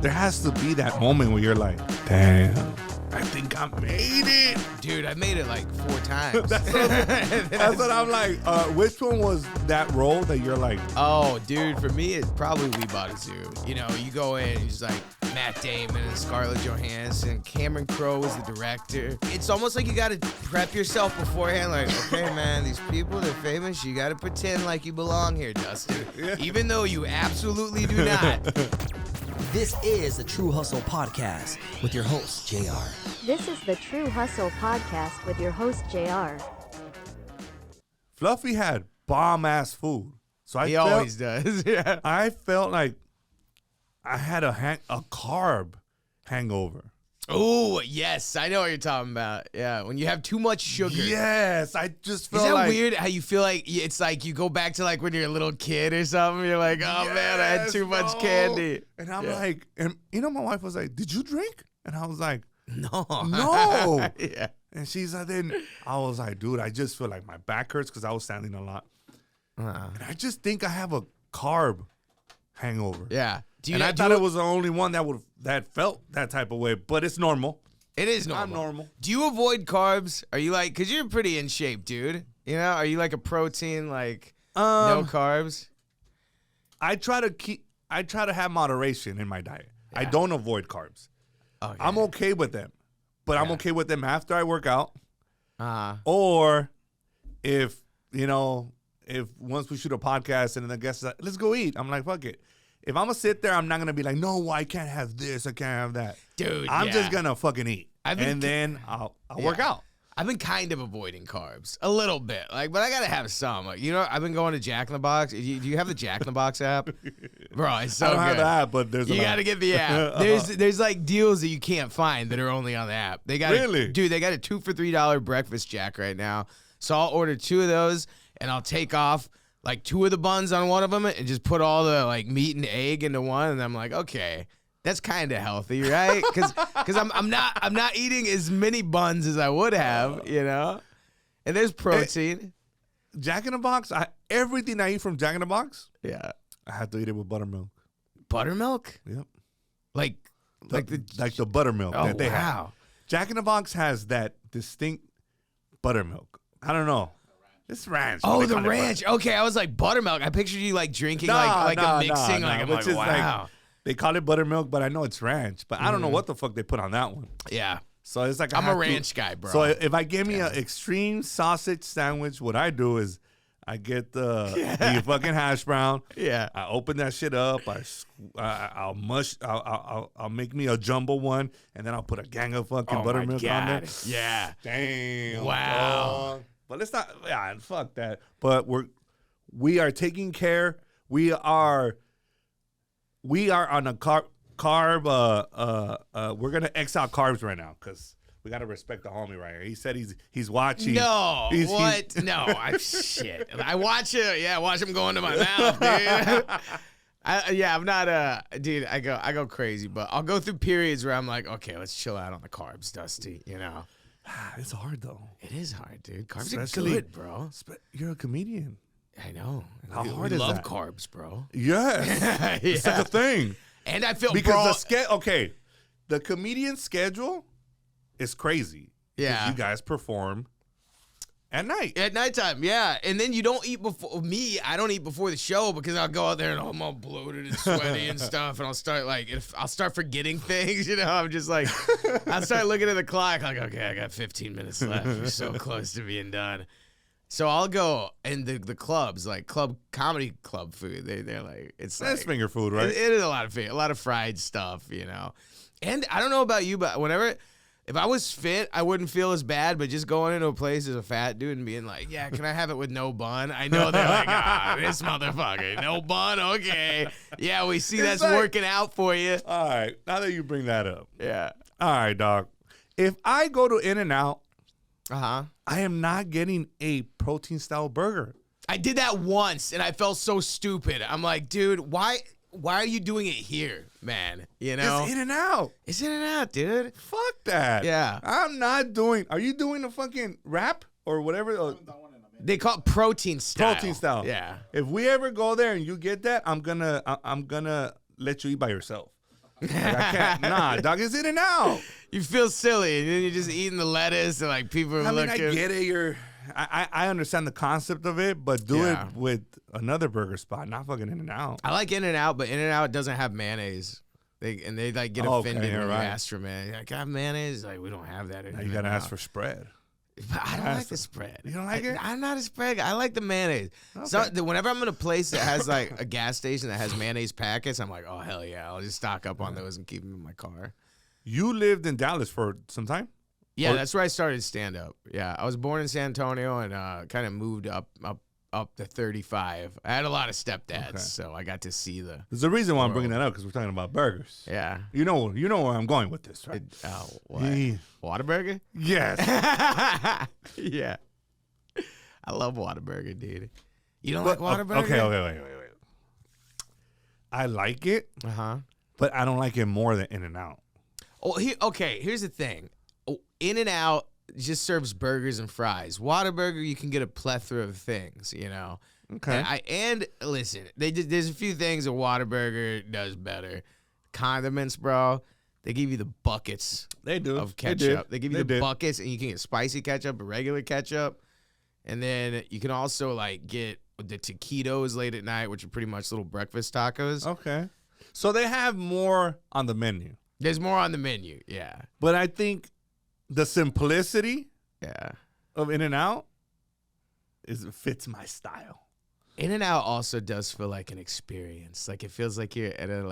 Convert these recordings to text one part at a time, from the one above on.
there has to be that moment where you're like, damn, I think I made it. Dude, I made it like 4 times. That's what I'm like. Which one was that role that you're like? Oh, dude, for me, it's probably We Bought a Zoo. You know, you go in and it's like Matt Damon and Scarlett Johansson. Cameron Crowe is the director. It's almost like you got to prep yourself beforehand. Like, okay, man, these people, they're famous. You got to pretend like you belong here, Dustin. Yeah. Even though you absolutely do not. This is the True Hustle Podcast with your host, JR. This is the True Hustle Podcast with your host, JR. Fluffy had bomb-ass food. So He always does. Yeah. I felt like I had a carb hangover. Oh, yes. I know what you're talking about. Yeah. When you have too much sugar. Yes, I just felt Is that like weird how you feel like it's like you go back to like when you're a little kid or something? You're like, oh man, I had yes, too much bro. candy. And I'm Yeah. like, and you know, my wife was like, "Did you drink?" And I was like, No. "No." Yeah. And she's like, then I was like, dude, I just feel like my back hurts because I was standing a lot. And I just think I have a carb hangover. Yeah. And I thought it was the only one that felt that type of way, but it's normal. It is normal. I'm normal. Do you avoid carbs? Are you like, because you're pretty in shape, dude. You know, are you like a protein, like no carbs? I try to have moderation in my diet. I Yeah. don't avoid carbs. Okay. I'm okay with them, but I'm Yeah. okay with them after I work out, Or if once we shoot a podcast and then the guest is like, let's go eat. I'm like, fuck it. If I'm gonna sit there, I'm not gonna be like, no, I can't have this, I can't have that. dude, I'm yeah. just gonna fucking eat, I've then I'll work out. I've been kind of avoiding carbs a little bit, like, but I gotta have some. Like, you know, I've been going to Jack in the Box. Do you have the Jack in the Box app, bro? It's so I don't good. have that, but there's You gotta get the app. There's like deals that you can't find that are only on the app. They got Really? Dude, they got a 2 for $3 breakfast Jack right now. So I'll order 2 of those and I'll take off like 2 of the buns on one of them and just put all the like meat and egg into one. And I'm like, okay, that's kind of healthy, right? Because I'm not eating as many buns as I would have, you know. And there's protein. Jack in the Box. Everything I eat from Jack in the Box, Yeah. I have to eat it with buttermilk. Buttermilk? Yep. Like the buttermilk oh, that they have. wow. Jack in the Box has that distinct buttermilk. I don't know. It's ranch. but Oh, they the call it ranch. Okay, I was like buttermilk. I pictured you like drinking Nah, like nah, a mixing. nah, like nah, I'm which like, is wow. they call it buttermilk, but I know it's ranch. But I don't know what the fuck they put on that one. Yeah. So it's like I'm a have to- ranch guy, bro. So if I give me an extreme sausage sandwich, what I do is I get the fucking hash brown. Yeah. I open that shit up. I'll make me a jumbo one, and then I'll put a gang of fucking Oh my buttermilk on there. God. Yeah. Damn. Wow. dog. But let's not. Yeah, fuck that. But we are taking care. We are on a carb. We're gonna X out carbs right now because we gotta respect the homie right here. He said he's watching. No. He's- What? No. Shit. I watch it. Yeah, watch him go into my mouth, dude. I'm not dude. I go crazy, but I'll go through periods where I'm like, okay, let's chill out on the carbs, Dusty. You know, It's hard though. it is hard, dude. Carbs Especially- are good, bro. You're a comedian. I know. How We hard is love that? carbs, bro. Yes, it's such a thing. And I feel Because bro, the comedian schedule is crazy. 'Cause Yeah. you guys perform at night. at nighttime, yeah. And then you don't eat before me. I don't eat before the show because I'll go out there and I'm all bloated and sweaty and stuff, and I'll start forgetting things. You know, I'm just like, I'll start looking at the clock like, okay, I got 15 minutes left. We're so close to being done. So I'll go and the clubs, like comedy club food. They're like, it's That's like finger food, right? It is a lot of fried stuff, you know. And I don't know about you, but if I was fit, I wouldn't feel as bad. But just going into a place as a fat dude and being like, yeah, can I have it with no bun? I know they're like, this motherfucker, no bun, okay. Yeah, we see that's like- working out for you. All right, now that you bring that up. Yeah. All right, dog. If I go to In-N-Out, Uh-huh. I am not getting a protein style burger. I did that once, and I felt so stupid. I'm like, dude, why are you doing it here, man? You know? It's In-N-Out. It's In-N-Out, dude. Fuck that. Yeah. I'm not doing. Are you doing a fucking wrap or whatever? They call it protein style. Protein style. Yeah. If we ever go there and you get that, I'm gonna let you eat by yourself. Like, I can't. Nah, dog, it's In-N-Out. You feel silly, and then you're just eating the lettuce, and like people are I mean, looking. I get it. I understand the concept of it, but do it with another burger spot, not fucking In-N-Out. I like In-N-Out, but In-N-Out doesn't have mayonnaise. They like get offended when you right. ask for mayonnaise. Like, I have mayonnaise? Like, we don't have that. Now you gotta ask for spread. But I don't like the spread. You don't like it? I'm not a spread guy. I like the mayonnaise. Okay. So whenever I'm in a place that has like a gas station that has mayonnaise packets, I'm like, oh hell yeah, I'll just stock up on those and keep them in my car. You lived in Dallas for some time? Yeah, that's where I started stand up. Yeah, I was born in San Antonio and kind of moved up to 35. I had a lot of stepdads, so I got to see the. There's a reason why I'm bringing that up because we're talking about burgers. Yeah. You know where I'm going with this, right? What? Yeah. Whataburger? Yes. Yeah. I love Whataburger, dude. You don't like Whataburger? Okay, wait. I like it, but I don't like it more than In-N-Out. Oh, here's the thing. In-N-Out just serves burgers and fries. Whataburger, you can get a plethora of things, you know. Okay. And listen, there's a few things a Whataburger does better. Condiments, bro. They give you the buckets. They do. Of ketchup. They give you the did. buckets, and you can get spicy ketchup or regular ketchup. And then you can also like get the taquitos late at night, which are pretty much little breakfast tacos. Okay. So they have more on the menu. There's more on the menu, yeah. But I think the simplicity Yeah. of In-N-Out fits my style. In-N-Out also does feel like an experience. Like it feels like you're at a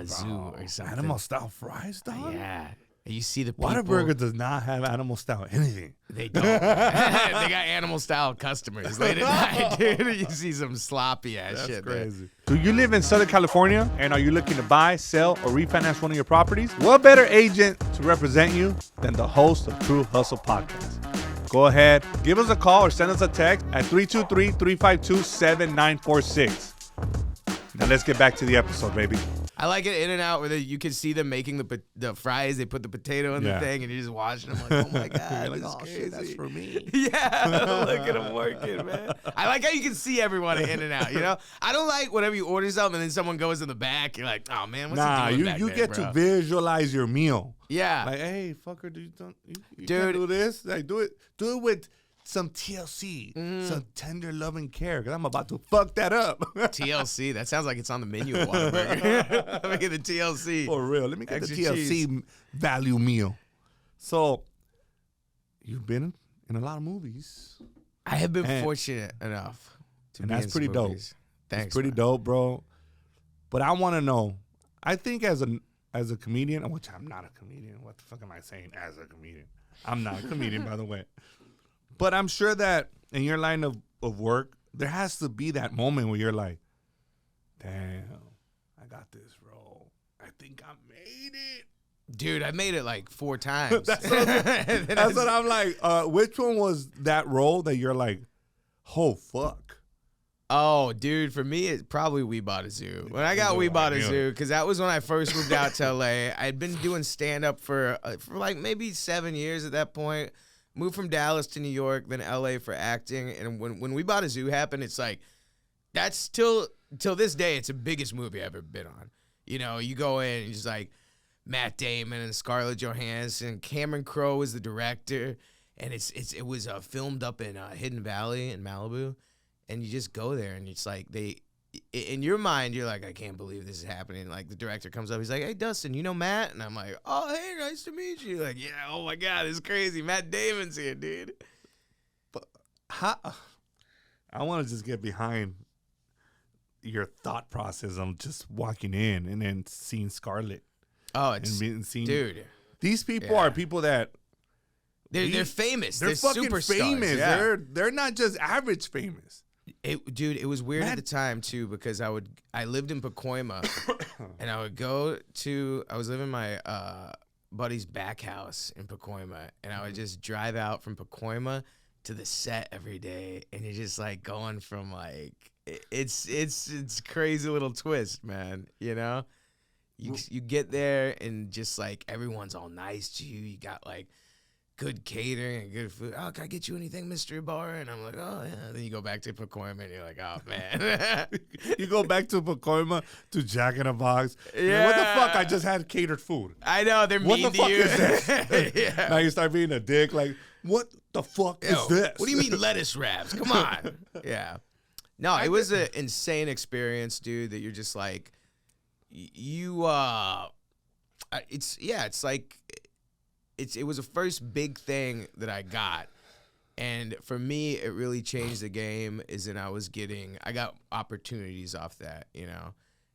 zoo or something. Animal style fries, dog? Yeah. And you see the people. Whataburger does not have animal style anything. They don't. They got animal style customers late at night, dude. You see some sloppy ass shit. That's crazy. Do you live in Southern California and are you looking to buy, sell, or refinance one of your properties? What better agent to represent you than the host of True Hustle Podcast? Go ahead, give us a call or send us a text at 323-352-7946. Now let's get back to the episode, baby. I like it In-N-Out where you can see them making the fries. They put the potato in the thing, and you're just watching them like, oh my god, like, this is crazy. shit, that's for me. Yeah, look at them working, man. I like how you can see everyone at In-N-Out. You know, I don't like whenever you order something and then someone goes in the back. You're like, oh man, what's he doing back you there, get bro? to visualize your meal. Yeah, Like, hey, fucker, you can't Dude. do this. Like, do it with some TLC, some tender loving care, because I'm about to fuck that up. TLC. That sounds like it's on the menu at Whataburger. Let me get the TLC. For real. Let me get Extra the TLC cheese. value meal. So, you've been in a lot of movies. I have been fortunate enough to And be that's in pretty some dope. movies. Thanks. It's pretty man. dope, bro. But I want to know, I think as a comedian, which I'm not a comedian. What the fuck am I saying as a comedian? I'm not a comedian, by the way. But I'm sure that in your line of work, there has to be that moment where you're like, damn, I got this role. I think I made it. Dude, I made it like 4 times. That's what I'm like. Which one was that role that you're like, oh, fuck? Oh, dude, for me, it's probably We Bought a Zoo. When I got We Bought a Zoo, because that was when I first moved out to LA. I'd been doing stand-up for like maybe 7 years at that point. Moved from Dallas to New York, then LA for acting. And when We Bought a Zoo happened, it's like, that's till this day, it's the biggest movie I've ever been on. You know, you go in and just like Matt Damon and Scarlett Johansson. Cameron Crowe was the director. And it was filmed up in Hidden Valley in Malibu. And you just go there and it's like in your mind, you're like, I can't believe this is happening. Like the director comes up, he's like, hey, Dustin, you know Matt? And I'm like, oh, hey, nice to meet you. Like, yeah, oh my God, it's crazy. Matt Damon's here, dude. But I want to just get behind your thought process of just walking in and then seeing Scarlett. Oh, it's, dude. These people are people that they're famous. They're fucking superstars. famous. Yeah. They're not just average famous. Dude, it was weird at the time too because I lived in Pacoima, and I was living in my buddy's back house in Pacoima, and I would just drive out from Pacoima to the set every day, and you're just like going from like it's crazy little twist, man. You know, you get there and just like everyone's all nice to you. You got like good catering and good food. Oh, can I get you anything, Mr. Ybarra? And I'm like, oh, yeah. Then you go back to Pacoima and you're like, oh, man. You go back to Pacoima to Jack in the Box. Yeah. What the fuck? I just had catered food. I know. They're What mean the to fuck you. is this? Yeah. Now you start being a dick. Like, what the fuck Yo, is this? What do you mean lettuce wraps? Come on. Yeah. No, it was an insane experience, dude, that you're just like, it was the first big thing that I got. And for me, it really changed the game is in I got opportunities off that, you know.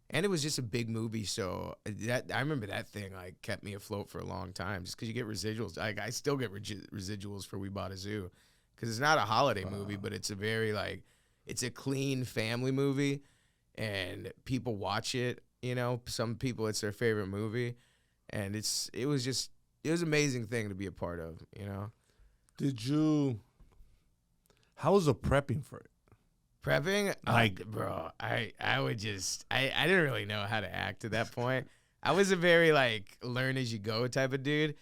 And it was just a big movie, so I remember that thing like kept me afloat for a long time just because you get residuals. I still get residuals for We Bought a Zoo because it's not a holiday movie, but it's a very it's a clean family movie, and people watch it. You know, some people it's their favorite movie, and it was an amazing thing to be a part of. You know, how was the prepping for it? Prepping, Like, bro, I didn't really know how to act at that point. I was a very learn as you go type of dude.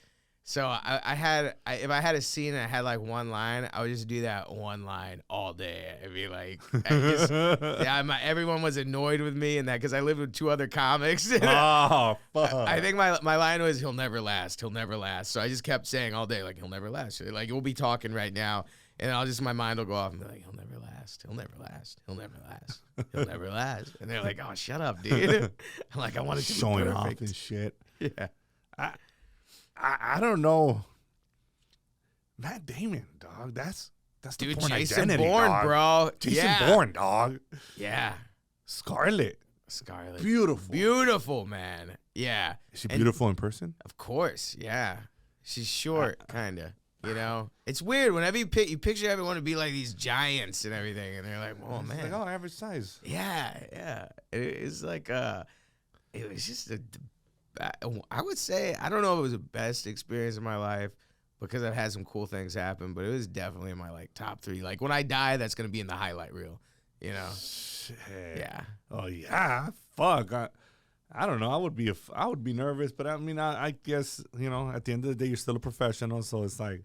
So if I had a scene and I had like one line, I would just do that one line all day. I'd be like, everyone was annoyed with me and that because I lived with 2 other comics. Oh, fuck. I think my line was, he'll never last. He'll never last. So I just kept saying all day, like, he'll never last. Like, we'll be talking right now. And my mind will go off and be like, he'll never last. He'll never last. He'll never last. He'll never last. And they're like, oh, shut up, dude. I'm like, I want it to be showing perfect. off and shit. Yeah. I don't know. Matt Damon, dog. That's the Dude, porn Jason identity, Bourne, dog. bro. Jason Bourne, dog. Yeah. Scarlett. Beautiful. Beautiful, man. Yeah. Is she beautiful in person? Of course, yeah. She's short, kind of. You know? It's weird. Whenever you picture everyone to be like these giants and everything, and they're like, oh, man. It's like, average size. Yeah. It's like, it was just I would say, I don't know if it was the best experience of my life because I've had some cool things happen, but it was definitely in my top 3. Like when I die, that's going to be in the highlight reel, you know? Shit. Yeah. Oh yeah. Fuck. I don't know. I would be nervous, but I mean, I guess, you know, at the end of the day, you're still a professional. So it's like,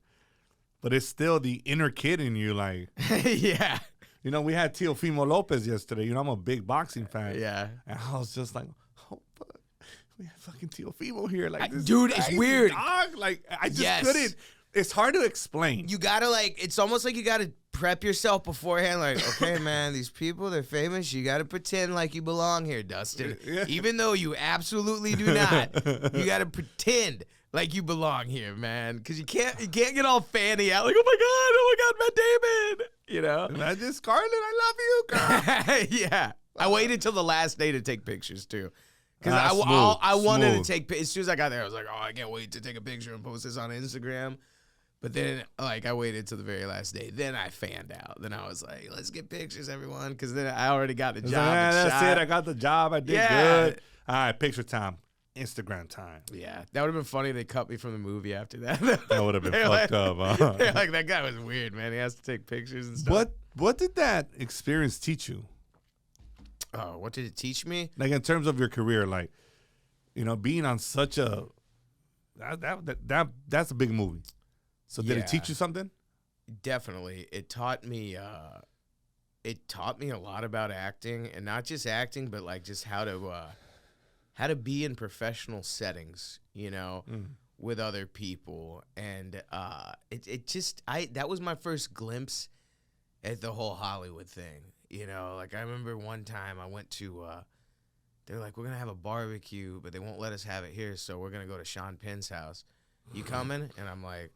but it's still the inner kid in you. Like, yeah. You know, we had Teofimo Lopez yesterday. You know, I'm a big boxing fan. Yeah. And I was just like, oh, fuck. We have fucking Teofimo here. Like, this dude, is it's crazy, weird. Dog. Like, I just couldn't. It's hard to explain. You gotta it's almost like you gotta prep yourself beforehand. Like, okay, man, these people, they're famous. You gotta pretend like you belong here, Dustin. Yeah. Even though you absolutely do not. You gotta pretend like you belong here, man. Because you can't get all fanny out. Like, oh my God, Matt Damon. You know? And I just, Scarlett, I love you, girl. Yeah. I waited till the last day to take pictures, too. Because I smooth. wanted to take, as soon as I got there, I was like, oh, I can't wait to take a picture and post this on Instagram. But then, I waited till the very last day. Then I fanned out. Then I was like, let's get pictures, everyone. Because then I already got the job. That's it. I got the job. I did good. All right, picture time. Instagram time. Yeah. That would have been funny. They cut me from the movie after that. That would have been fucked up. Huh? They're like, that guy was weird, man. He has to take pictures and stuff. What did that experience teach you? Oh, what did it teach me? Like, in terms of your career, like, you know, being on such a that's a big movie. So did it teach you something? Definitely. It taught me a lot about acting, and not just acting, but just how to be in professional settings, you know, with other people. And that was my first glimpse at the whole Hollywood thing. You know, I remember one time I went to they're like, we're going to have a barbecue, but they won't let us have it here, so we're going to go to Sean Penn's house. You coming? And I'm like,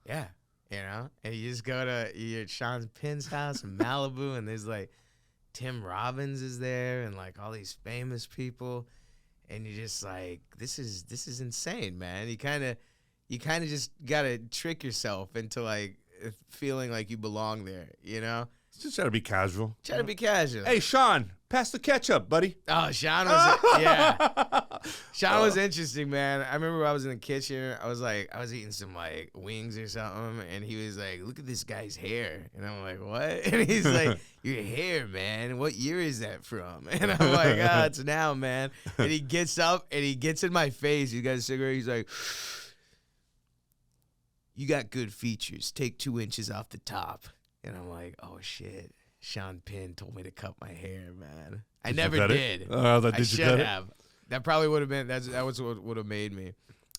yeah, you know? And you just go to Sean Penn's house in Malibu, and there's, Tim Robbins is there and, all these famous people. And you're just like, this is insane, man. You kind of just got to trick yourself into, feeling like you belong there, you know? Just try to be casual. Try to be casual. Hey, Sean, pass the ketchup, buddy. Oh, Sean was Sean was interesting, man. I remember I was in the kitchen. I was eating some wings or something, and he was like, "Look at this guy's hair," and I'm like, "What?" And he's like, "Your hair, man. What year is that from?" And I'm like, "Ah, it's now, man." And he gets up and he gets in my face. He got a cigarette. He's like, you got good features. Take 2 inches off the top. And I'm like, oh, shit. Sean Penn told me to cut my hair, man. I never did. I should have. That probably would have been, that was what would have made me.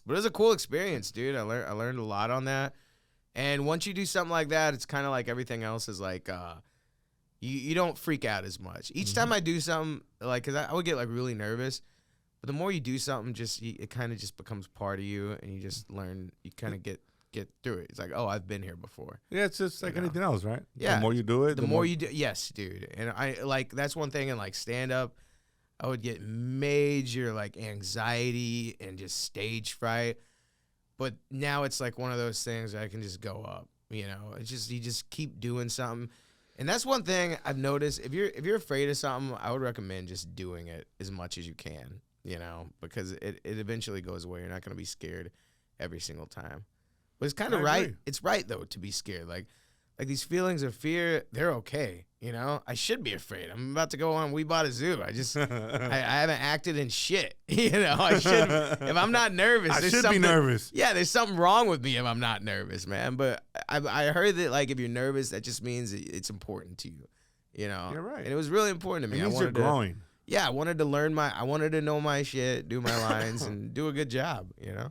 But it was a cool experience, dude. I learned a lot on that. And once you do something like that, it's kind of like everything else is like, you don't freak out as much. Each time I do something, like, because I would get, like, really nervous. But the more you do something, it kind of just becomes part of you, and you just learn, you kind of get through it. It's like, oh, I've been here before. Yeah, it's just like anything else, right? Yeah. The more you do it, the more you do. Yes, dude. And I like, that's one thing in like stand up, I would get major like anxiety and just stage fright. But now it's like one of those things I can just go up, you know. It's just, you just keep doing something. And that's one thing I've noticed. If you're afraid of something, I would recommend just doing it as much as you can, you know, because it eventually goes away. You're not going to be scared every single time. But it's kind of right. It's right, though, to be scared. Like these feelings of fear, they're okay, you know? I should be afraid. I'm about to go on We Bought a Zoo. I haven't acted in shit, you know? I should. If I'm not nervous, I should be nervous. Yeah, there's something wrong with me if I'm not nervous, man. But I heard that, like, if you're nervous, that just means it's important to you, you know? You're right. And it was really important to me. It means you're growing. Yeah, I wanted to know my shit, do my lines, and do a good job, you know?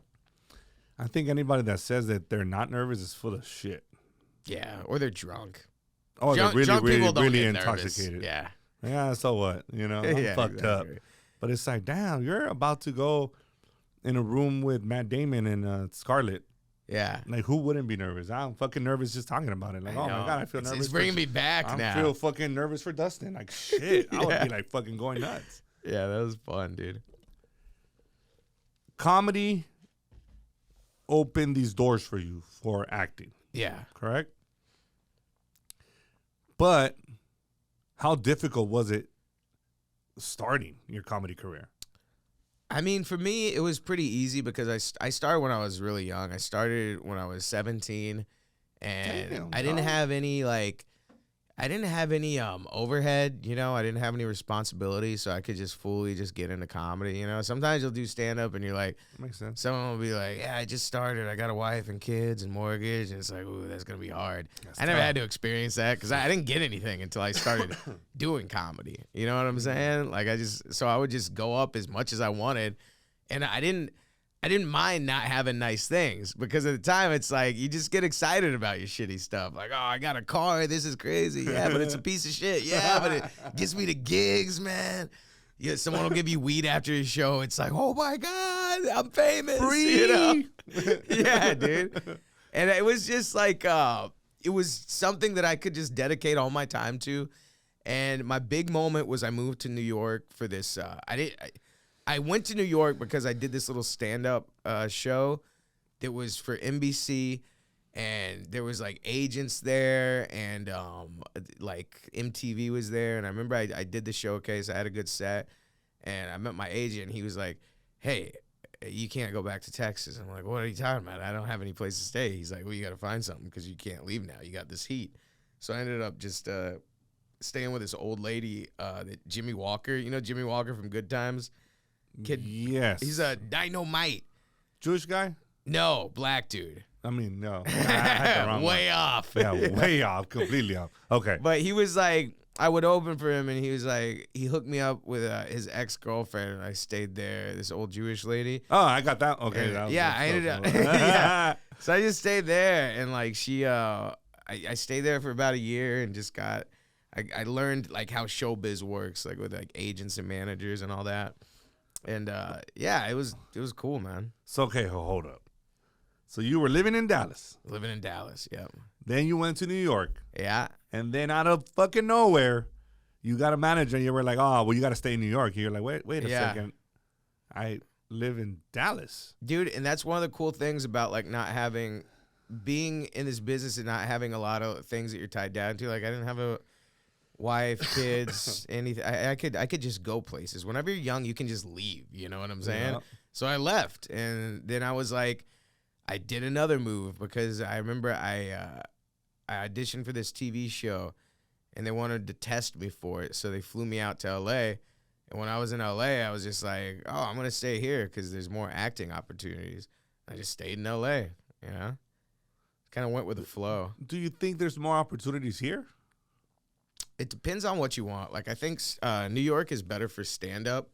I think anybody that says that they're not nervous is full of shit. Yeah, or they're drunk. Oh, drunk, they're drunk people don't really get intoxicated. Nervous. Yeah. Yeah, so what? You know, I'm fucked up. But it's like, damn, you're about to go in a room with Matt Damon and Scarlett. Yeah. Like, who wouldn't be nervous? I'm fucking nervous just talking about it. Like, oh, my God, I feel nervous. It's bringing me back now. I feel fucking nervous for Dustin. Like, shit. I would be, like, fucking going nuts. Yeah, that was fun, dude. Comedy opened these doors for you for acting. Yeah. Correct? But how difficult was it starting your comedy career? I mean, for me, it was pretty easy because I started when I was really young. I started when I was 17, and Damn, I didn't have any overhead, you know. I didn't have any responsibility, so I could just fully just get into comedy, you know. Sometimes you'll do stand-up and you're like, makes sense. Someone will be like, yeah, I just started. I got a wife and kids and mortgage. And it's like, ooh, that's going to be hard. I never had to experience that because I didn't get anything until I started doing comedy. You know what I'm saying? Like, so I would just go up as much as I wanted. And I didn't mind not having nice things because at the time it's like you just get excited about your shitty stuff. Like, oh, I got a car. This is crazy. Yeah, but it's a piece of shit. Yeah, but it gets me to gigs, man. Yeah, someone will give you weed after your show. It's like, oh my God, I'm famous. Free. You know? Yeah, dude. And it was just like, it was something that I could just dedicate all my time to. And my big moment was I moved to New York for this. I went to New York because I did this little stand-up show that was for NBC, and there was like agents there, and like MTV was there. And I remember I did the showcase. I had a good set, and I met my agent. He was like, "Hey, you can't go back to Texas." I'm like, "What are you talking about? I don't have any place to stay." He's like, "Well, you got to find something because you can't leave now. You got this heat." So I ended up just staying with this old lady, that Jimmy Walker. You know Jimmy Walker from Good Times? Kid, yes. He's a dynamite. Jewish guy? No, black dude. I mean, no. I had the wrong way one. off. Yeah, way off. Completely off. Okay. But he was like, I would open for him, and he was like, he hooked me up with his ex-girlfriend, and I stayed there, this old Jewish lady. Oh, I got that. Okay. And, that was yeah, I ended up. Yeah. So I just stayed there, and like she, I stayed there for about a year and just got, I learned like how showbiz works, like with like agents and managers and all that. And yeah, it was cool, man. So okay, hold up. So you were living in Dallas. Living in Dallas, yeah. Then you went to New York. Yeah. And then out of fucking nowhere, you got a manager and you were like, oh, well, you got to stay in New York. You're like, wait a second. I live in Dallas. Dude, and that's one of the cool things about like being in this business and not having a lot of things that you're tied down to. Like I didn't have a wife, kids, anything. I could just go places. Whenever you're young, you can just leave. You know what I'm saying? Yeah. So I left, and then I was like, I did another move because I remember I auditioned for this TV show, and they wanted to test me for it. So they flew me out to L.A. And when I was in L.A., I was just like, oh, I'm gonna stay here because there's more acting opportunities. I just stayed in L.A. You know. Kind of went with the flow. Do you think there's more opportunities here? It depends on what you want. Like, I think New York is better for stand-up,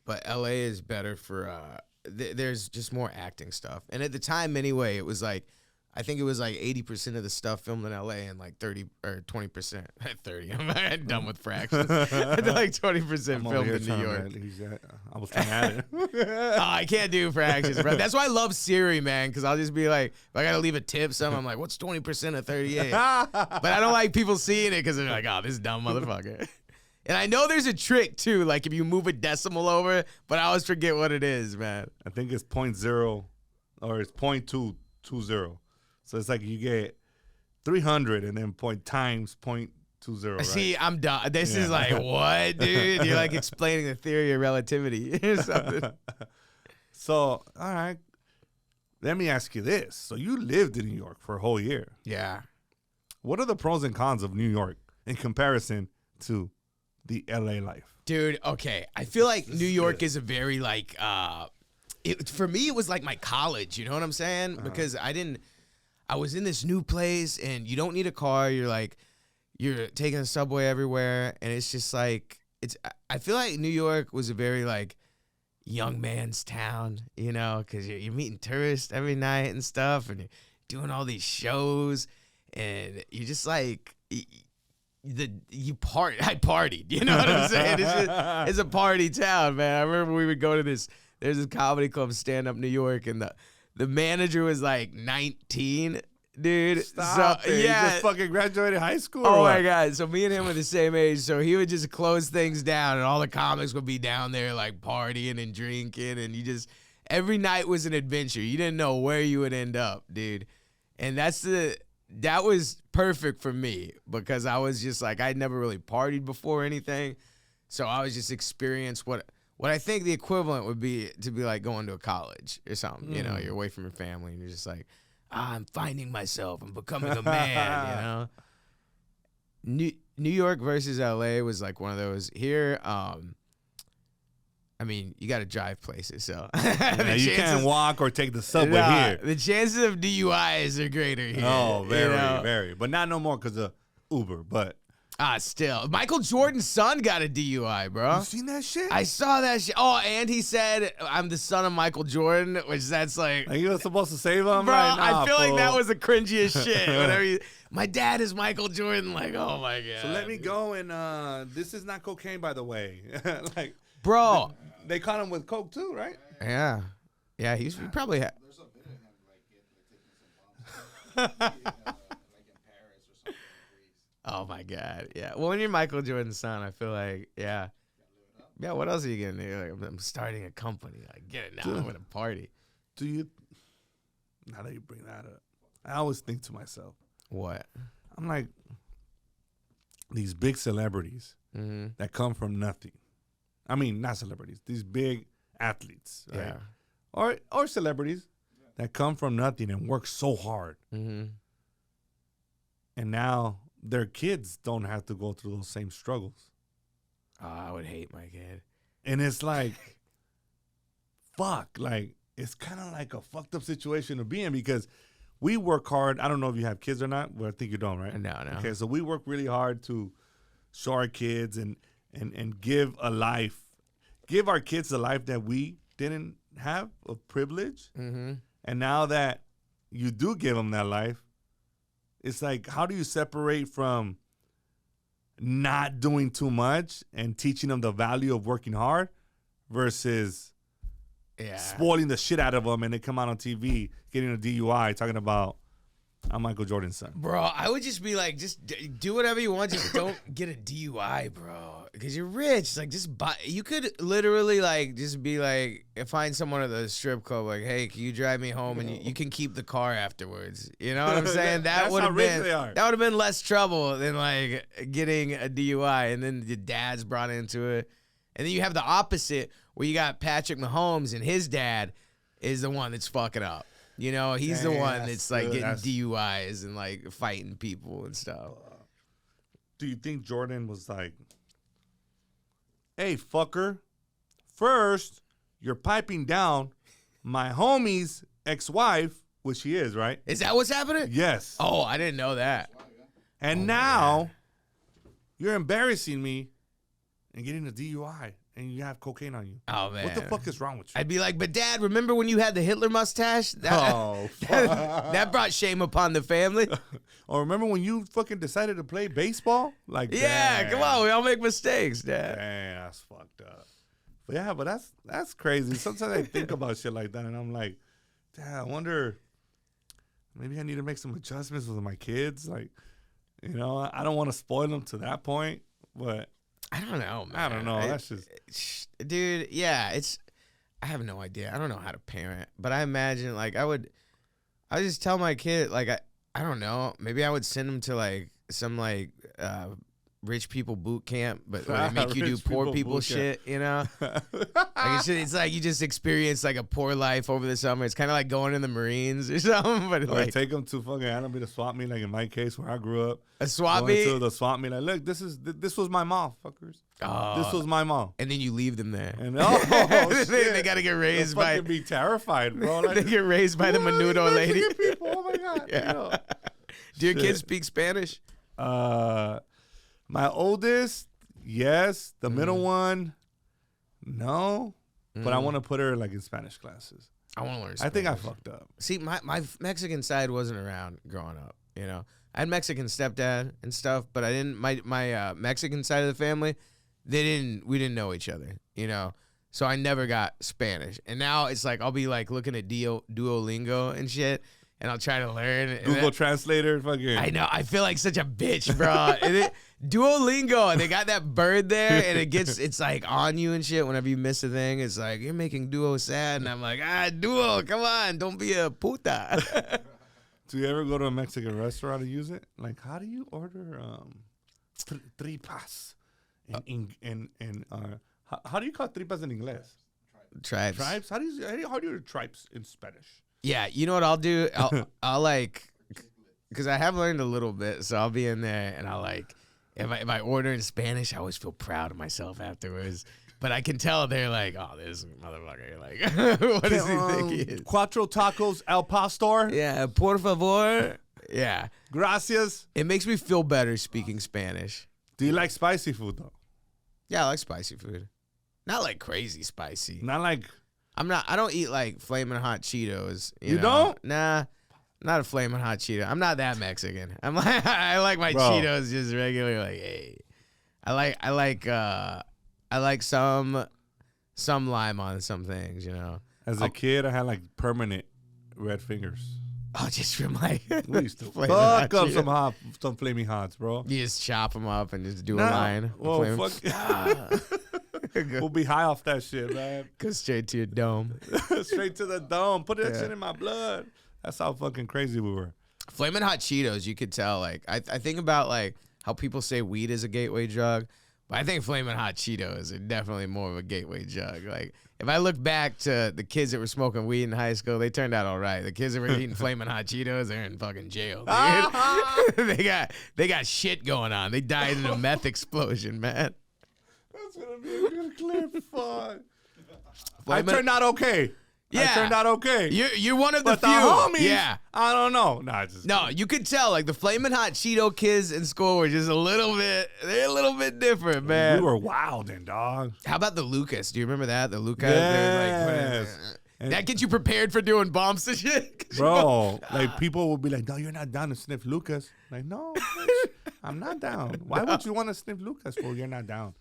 but L.A. is better for, there's just more acting stuff. And at the time, anyway, it was like, I think it was like 80% of the stuff filmed in L.A. and like 30 or 20%. 30. I'm done with fractions. Like 20% filmed in New York. I was trying to add it. Oh, I can't do fractions, bro. That's why I love Siri, man, because I'll just be like, if I got to leave a tip, I'm like, what's 20% of 38? But I don't like people seeing it because they're like, oh, this dumb motherfucker. And I know there's a trick, too, like if you move a decimal over, but I always forget what it is, man. I think it's 0.0 or it's 0.220. So it's like you get 300 and then times 0.20. Right? See, I'm done. This is like, what, dude? You're like explaining the theory of relativity or something. So, all right. Let me ask you this. So you lived in New York for a whole year. Yeah. What are the pros and cons of New York in comparison to the LA life? Dude, okay. I feel like New York is a very like, for me, it was like my college. You know what I'm saying? Because I was in this new place and you don't need a car. You're taking the subway everywhere. And it's just like, I feel like New York was a very like young man's town, you know, because you're meeting tourists every night and stuff. And you're doing all these shows and you're just like, I partied, you know what I'm saying? It's a party town, man. I remember we would go to there's this comedy club, Stand Up New York, and the manager was like 19, dude. Stop it. Yeah. He just fucking graduated high school. Oh my God. So me and him were the same age. So he would just close things down and all the comics would be down there like partying and drinking. And every night was an adventure. You didn't know where you would end up, dude. And that was perfect for me because I was just like, I'd never really partied before or anything. So I was just experienced what I think the equivalent would be to be like going to a college or something. You know, you're away from your family and you're just like, I'm finding myself. I'm becoming a man, you know? New York versus LA was like one of those. Here, I mean, you got to drive places, so. Yeah, you can't walk or take the subway here. The chances of DUIs are greater here. Oh, very. But not no more because of Uber, but. Still. Michael Jordan's son got a DUI, bro. You seen that shit? I saw that shit. Oh, and he said, I'm the son of Michael Jordan, which that's like. Like you were supposed to save him? Bro, right now, I feel fool. like that was the cringiest shit. Whatever. My dad is Michael Jordan. Like, oh my God. So let me go and, this is not cocaine, by the way. Like. Bro. They caught him with coke too, right? Yeah. Yeah, he probably had. There's a bit of him like taking some bombs. Like in Paris or something. Oh my God. Yeah. Well, when you're Michael Jordan's son, I feel like, yeah. Yeah, what else are you gonna do? Like, I'm starting a company. Like, get it now. I'm at a party. Do you? Now that you bring that up, I always think to myself, What? I'm like, these big celebrities that come from nothing. I mean, not celebrities. These big athletes, right? Yeah. Or celebrities that come from nothing and work so hard. Mm-hmm. And now their kids don't have to go through those same struggles. Oh, I would hate my kid. And it's like, fuck. Like, it's kind of like a fucked up situation to be in because we work hard. I don't know if you have kids or not, but I think you don't, right? No. Okay, so we work really hard to show our kids and give our kids a life that we didn't have, of privilege. Mm-hmm. And now that you do give them that life, it's like, how do you separate from not doing too much and teaching them the value of working hard versus spoiling the shit out of them and they come out on TV getting a DUI talking about, I'm Michael Jordan's son. Bro, I would just be like, just do whatever you want. Just don't get a DUI, bro. Because you're rich. Like, just buy. You could literally, like, just be like, find someone at the strip club, like, hey, can you drive me home? And you can keep the car afterwards. You know what I'm saying? That would have been less trouble than, like, getting a DUI. And then the dad's brought into it. And then you have the opposite where you got Patrick Mahomes and his dad is the one that's fucking up. You know, he's the one that's like getting DUIs and like fighting people and stuff. Do you think Jordan was like, hey, fucker, first, you're piping down my homie's ex-wife which she is, right? Is that what's happening? Yes. Oh, I didn't know that. And now you're embarrassing me and getting a DUI and you have cocaine on you. Oh, man. What the fuck is wrong with you? I'd be like, but Dad, remember when you had the Hitler mustache? That, that brought shame upon the family. Or remember when you fucking decided to play baseball? Like, Yeah, damn. come on. We all make mistakes, Dad. Damn, that's fucked up. But yeah, but that's crazy. Sometimes I think about shit like that and I'm like, damn, I wonder, maybe I need to make some adjustments with my kids. Like, you know, I don't want to spoil them to that point, but I don't know, man. I don't know. That's just, dude, yeah, I have no idea. I don't know how to parent, but I imagine, like, I would just tell my kid, like, I don't know, maybe I would send him to, like, some, like, rich people boot camp, but where they make you do poor people shit, you know? Like it's like you just experience like a poor life over the summer. It's kind of like going in the Marines or something. But like, like take them to fucking Anime to swap meet, like in my case where I grew up. a swap Going meet. to the swap meet, like, look, this was my mom, fuckers. This was my mom. And then you leave them there. And They got to get raised by. Be terrified, bro. Like, They get raised by the Menudo lady. Mexican people. Oh my god. Yeah. You know. Do your Shit. kids speak Spanish? My oldest, yes. The middle one, no. But I want to put her like in Spanish classes. I want to learn I Spanish. think I fucked up. See, my Mexican side wasn't around growing up, you know. I had Mexican stepdad and stuff, but I didn't. My Mexican side of the family, we didn't know each other, you know. So I never got Spanish, and now it's like I'll be like looking at Duolingo and shit, and I'll try to learn. And Google Translator, fucking. I know. I feel like such a bitch, bro. Duolingo, and they got that bird there, and it's like on you and shit. Whenever you miss a thing, it's like you're making Duo sad, and I'm like, Duo, come on, don't be a puta. Do you ever go to a Mexican restaurant and use it? Like, how do you order tripas? How do you call tripas in English? Tribes. Tribes? How do you order tribes in Spanish? Yeah, you know what I'll do? I'll like, because I have learned a little bit, so I'll be in there and I'll like, if I order in Spanish, I always feel proud of myself afterwards. But I can tell they're like, oh, this motherfucker, like, what does he think he is? Cuatro tacos al pastor. Yeah, por favor. Yeah. Gracias. It makes me feel better speaking Spanish. Do you like spicy food though? Yeah, I like spicy food. Not like crazy spicy. Not like. I don't eat like flaming hot Cheetos. You know? Don't? Nah. Not a flaming hot Cheeto. I'm not that Mexican. I'm like I like my Bro. Cheetos just regular. Like, hey, I like some lime on some things. You know. As a kid, I had like permanent red fingers. Oh, just from like We used to Flaming hot fuck up Cheeto. some flaming hots, bro. You just chop them up and just do a Nah. line. Well, fuck. We'll be high off that shit, man. Go straight to your dome. Straight to the dome. Put that shit in my blood. That's how fucking crazy we were. Flamin' hot Cheetos, you could tell. Like I think about like how people say weed is a gateway drug, but I think Flamin' hot Cheetos are definitely more of a gateway drug. Like if I look back to the kids that were smoking weed in high school, they turned out all right. The kids that were eating Flamin' hot Cheetos, they're in fucking jail. Dude. they got shit going on. They died in a meth explosion, man. That's gonna be a good clip. Fuck. I Flamin'- turned out okay. Yeah. I turned out okay. You're one of the But few. the homies, Yeah. I don't know. Nah, just No, you could tell like the Flamin' Hot Cheeto kids in school were just they're a little bit different, man. we were wilding, dog. How about the Lucas? Do you remember that? The Luka? Yes. That gets you prepared for doing bumps and shit. Bro, like people will be like, "No, you're not down to sniff Lucas." Like, no, bitch, I'm not down. Why would you want to sniff Lucas? Fool, you're not down.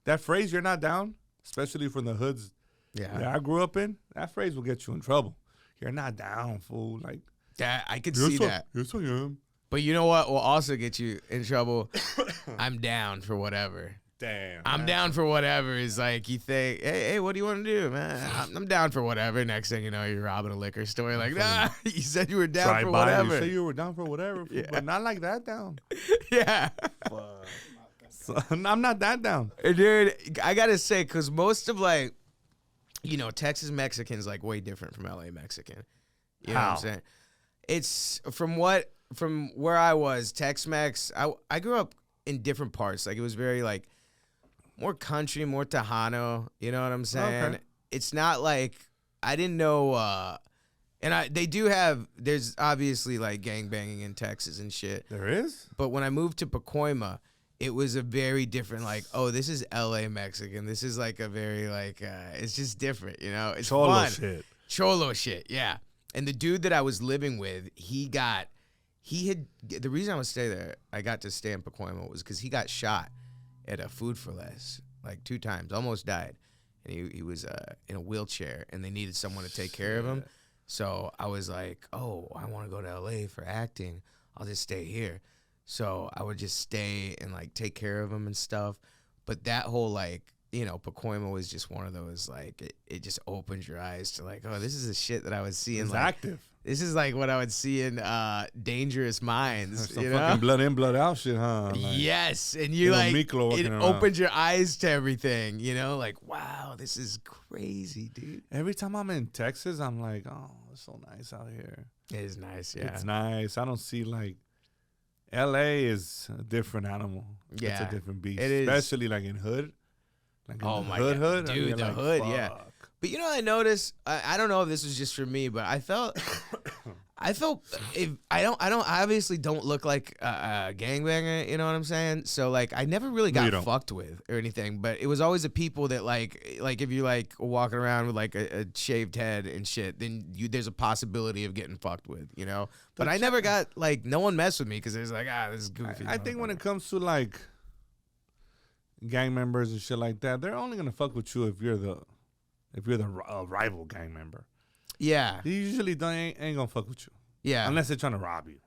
That phrase, "you're not down," especially from the hoods that I grew up in, that phrase will get you in trouble. You're not down, fool. Like, That I could see that. Yes, I am. But you know what will also get you in trouble? I'm down for whatever. Damn. I'm down for whatever is like you think, hey, what do you want to do, man? I'm down for whatever. Next thing you know, you're robbing a liquor store. Like, nah, you said you were down Try for by. whatever. You say you were down for whatever, fool, but not like that down. Yeah. So, I'm not that down. Dude, I gotta say, because most of like, you know, Texas Mexican's like way different from LA Mexican. You know what I'm saying? It's from where I was, Tex-Mex, I grew up in different parts. Like it was very like more country, more Tejano. You know what I'm saying? Okay. It's not like I didn't know And they do have, there's obviously like gangbanging in Texas and shit. There is? But when I moved to Pacoima, it was a very different, like, oh, this is LA Mexican. This is like a very like, it's just different, you know? It's Cholo fun. shit. Cholo shit, yeah. And the dude that I was living with, the reason I got to stay in Pacoima was because he got shot at a Food for Less like 2 times, almost died. And he was in a wheelchair, and they needed someone to take care of him. So I was like, oh, I want to go to LA for acting. I'll just stay here. So I would just stay and like take care of him and stuff. But that whole like, you know, Pacoima was just one of those like, it just opens your eyes to like, oh, this is the shit that I was seeing. It's like, active. This is like what I would see in Dangerous Minds. Some you know? fucking blood in, blood out shit, huh? Like, Yes, and you little like Miklo walking it around. opens your eyes to everything. You know, like wow, this is crazy, dude. every time I'm in Texas, I'm like, oh, it's so nice out here. It is nice, yeah. It's nice. I don't see like LA is a different animal. Yeah, It's a different beast. it is. Especially like in hood. Like in Oh the my hood, God. hood. Dude, you're the like, hood, yeah. fuck. But you know, I noticed. I don't know if this was just for me, but I felt if I obviously don't look like a gangbanger. You know what I'm saying? So like, I never really No, you got don't. fucked with or anything. But it was always the people that like if you like walking around with like a shaved head and shit, then there's a possibility of getting fucked with. You know. But I never got like no one messed with me because it's like this is goofy. I think when it comes to like gang members and shit like that, they're only gonna fuck with you if you're the rival gang member. yeah, They usually ain't gonna fuck with you yeah. unless they're trying to rob you.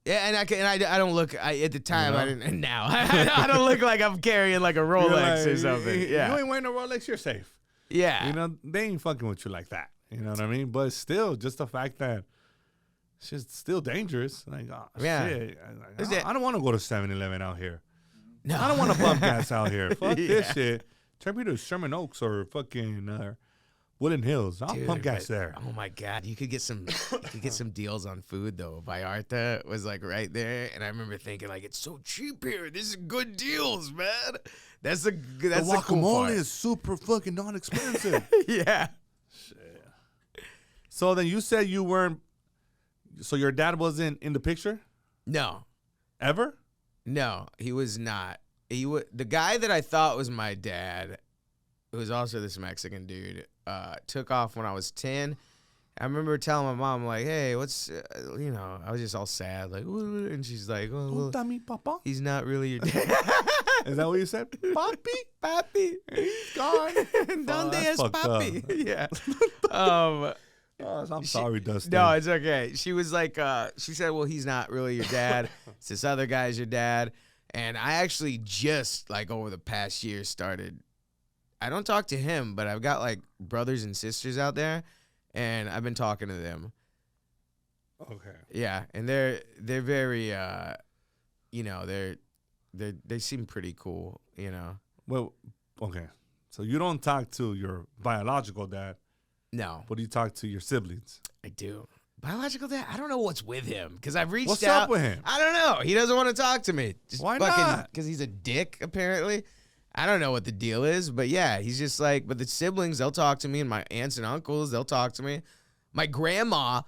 Yeah, and I don't look. At the time, You know? I didn't. And now, I don't look like I'm carrying like a Rolex or something. You Yeah, ain't wearing a Rolex, you're safe. yeah. You know, they ain't fucking with you like that. You know what I mean? But still, just the fact that shit's still dangerous. Like, oh, Yeah. shit. Is it- I don't want to go to 7-Eleven out here. No, I don't want to bump gas out here. Fuck this Yeah. shit. Take me to Sherman Oaks or fucking Woodland Hills. I'll Dude, pump gas but- there. Oh my god, you could get some deals on food though. Vallarta was like right there, and I remember thinking like it's so cheap here. This is good deals, man. That's the The cool guacamole part. is super fucking non-expensive. Yeah. So then you said you weren't. So your dad wasn't in the picture No, ever? no, he was not. The guy that I thought was my dad, who was also this Mexican dude, took off when I was 10. I remember telling my mom, like, hey, what's, I was just all sad. Like, "What?" And she's like, well, Puta mi papa. he's not really your dad. Is that what you said? Papi? Papi. He's gone. ¿Dónde that's es fucked papi? up. Yeah. Oh, I'm sorry, Dustin. No, it's okay. She was like, she said, well, he's not really your dad. It's this other guy's your dad. And I actually just, like, over the past year started, I don't talk to him, but I've got, like, brothers and sisters out there, and I've been talking to them. Okay. Yeah, and they're very, they seem pretty cool, you know. Well, okay. So you don't talk to your biological dad, No, but you talk to your siblings. I do. Biological dad, I don't know what's with him because I've reached What's out. up with him? I don't know. He doesn't want to talk to me. Just Why not? Because he's a dick, apparently. I don't know what the deal is, but yeah, he's just like, but the siblings, they'll talk to me, and my aunts and uncles, they'll talk to me. My grandma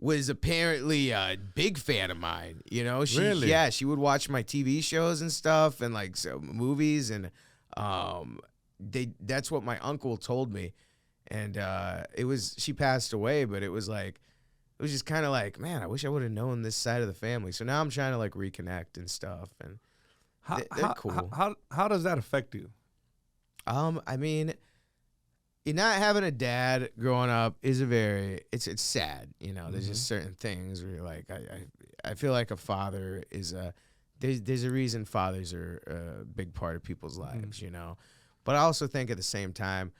was apparently a big fan of mine, you know? Really? Yeah, she would watch my TV shows and stuff and like movies, and that's what my uncle told me. And she passed away, but it was just kind of like, man, I wish I would have known this side of the family. So now I'm trying to like reconnect and stuff, and they're cool. How does that affect you? I mean, not having a dad growing up is it's sad, you know. There's just certain things where you're like, I feel like a father is there's a reason fathers are a big part of people's lives, you know. But I also think at the same time,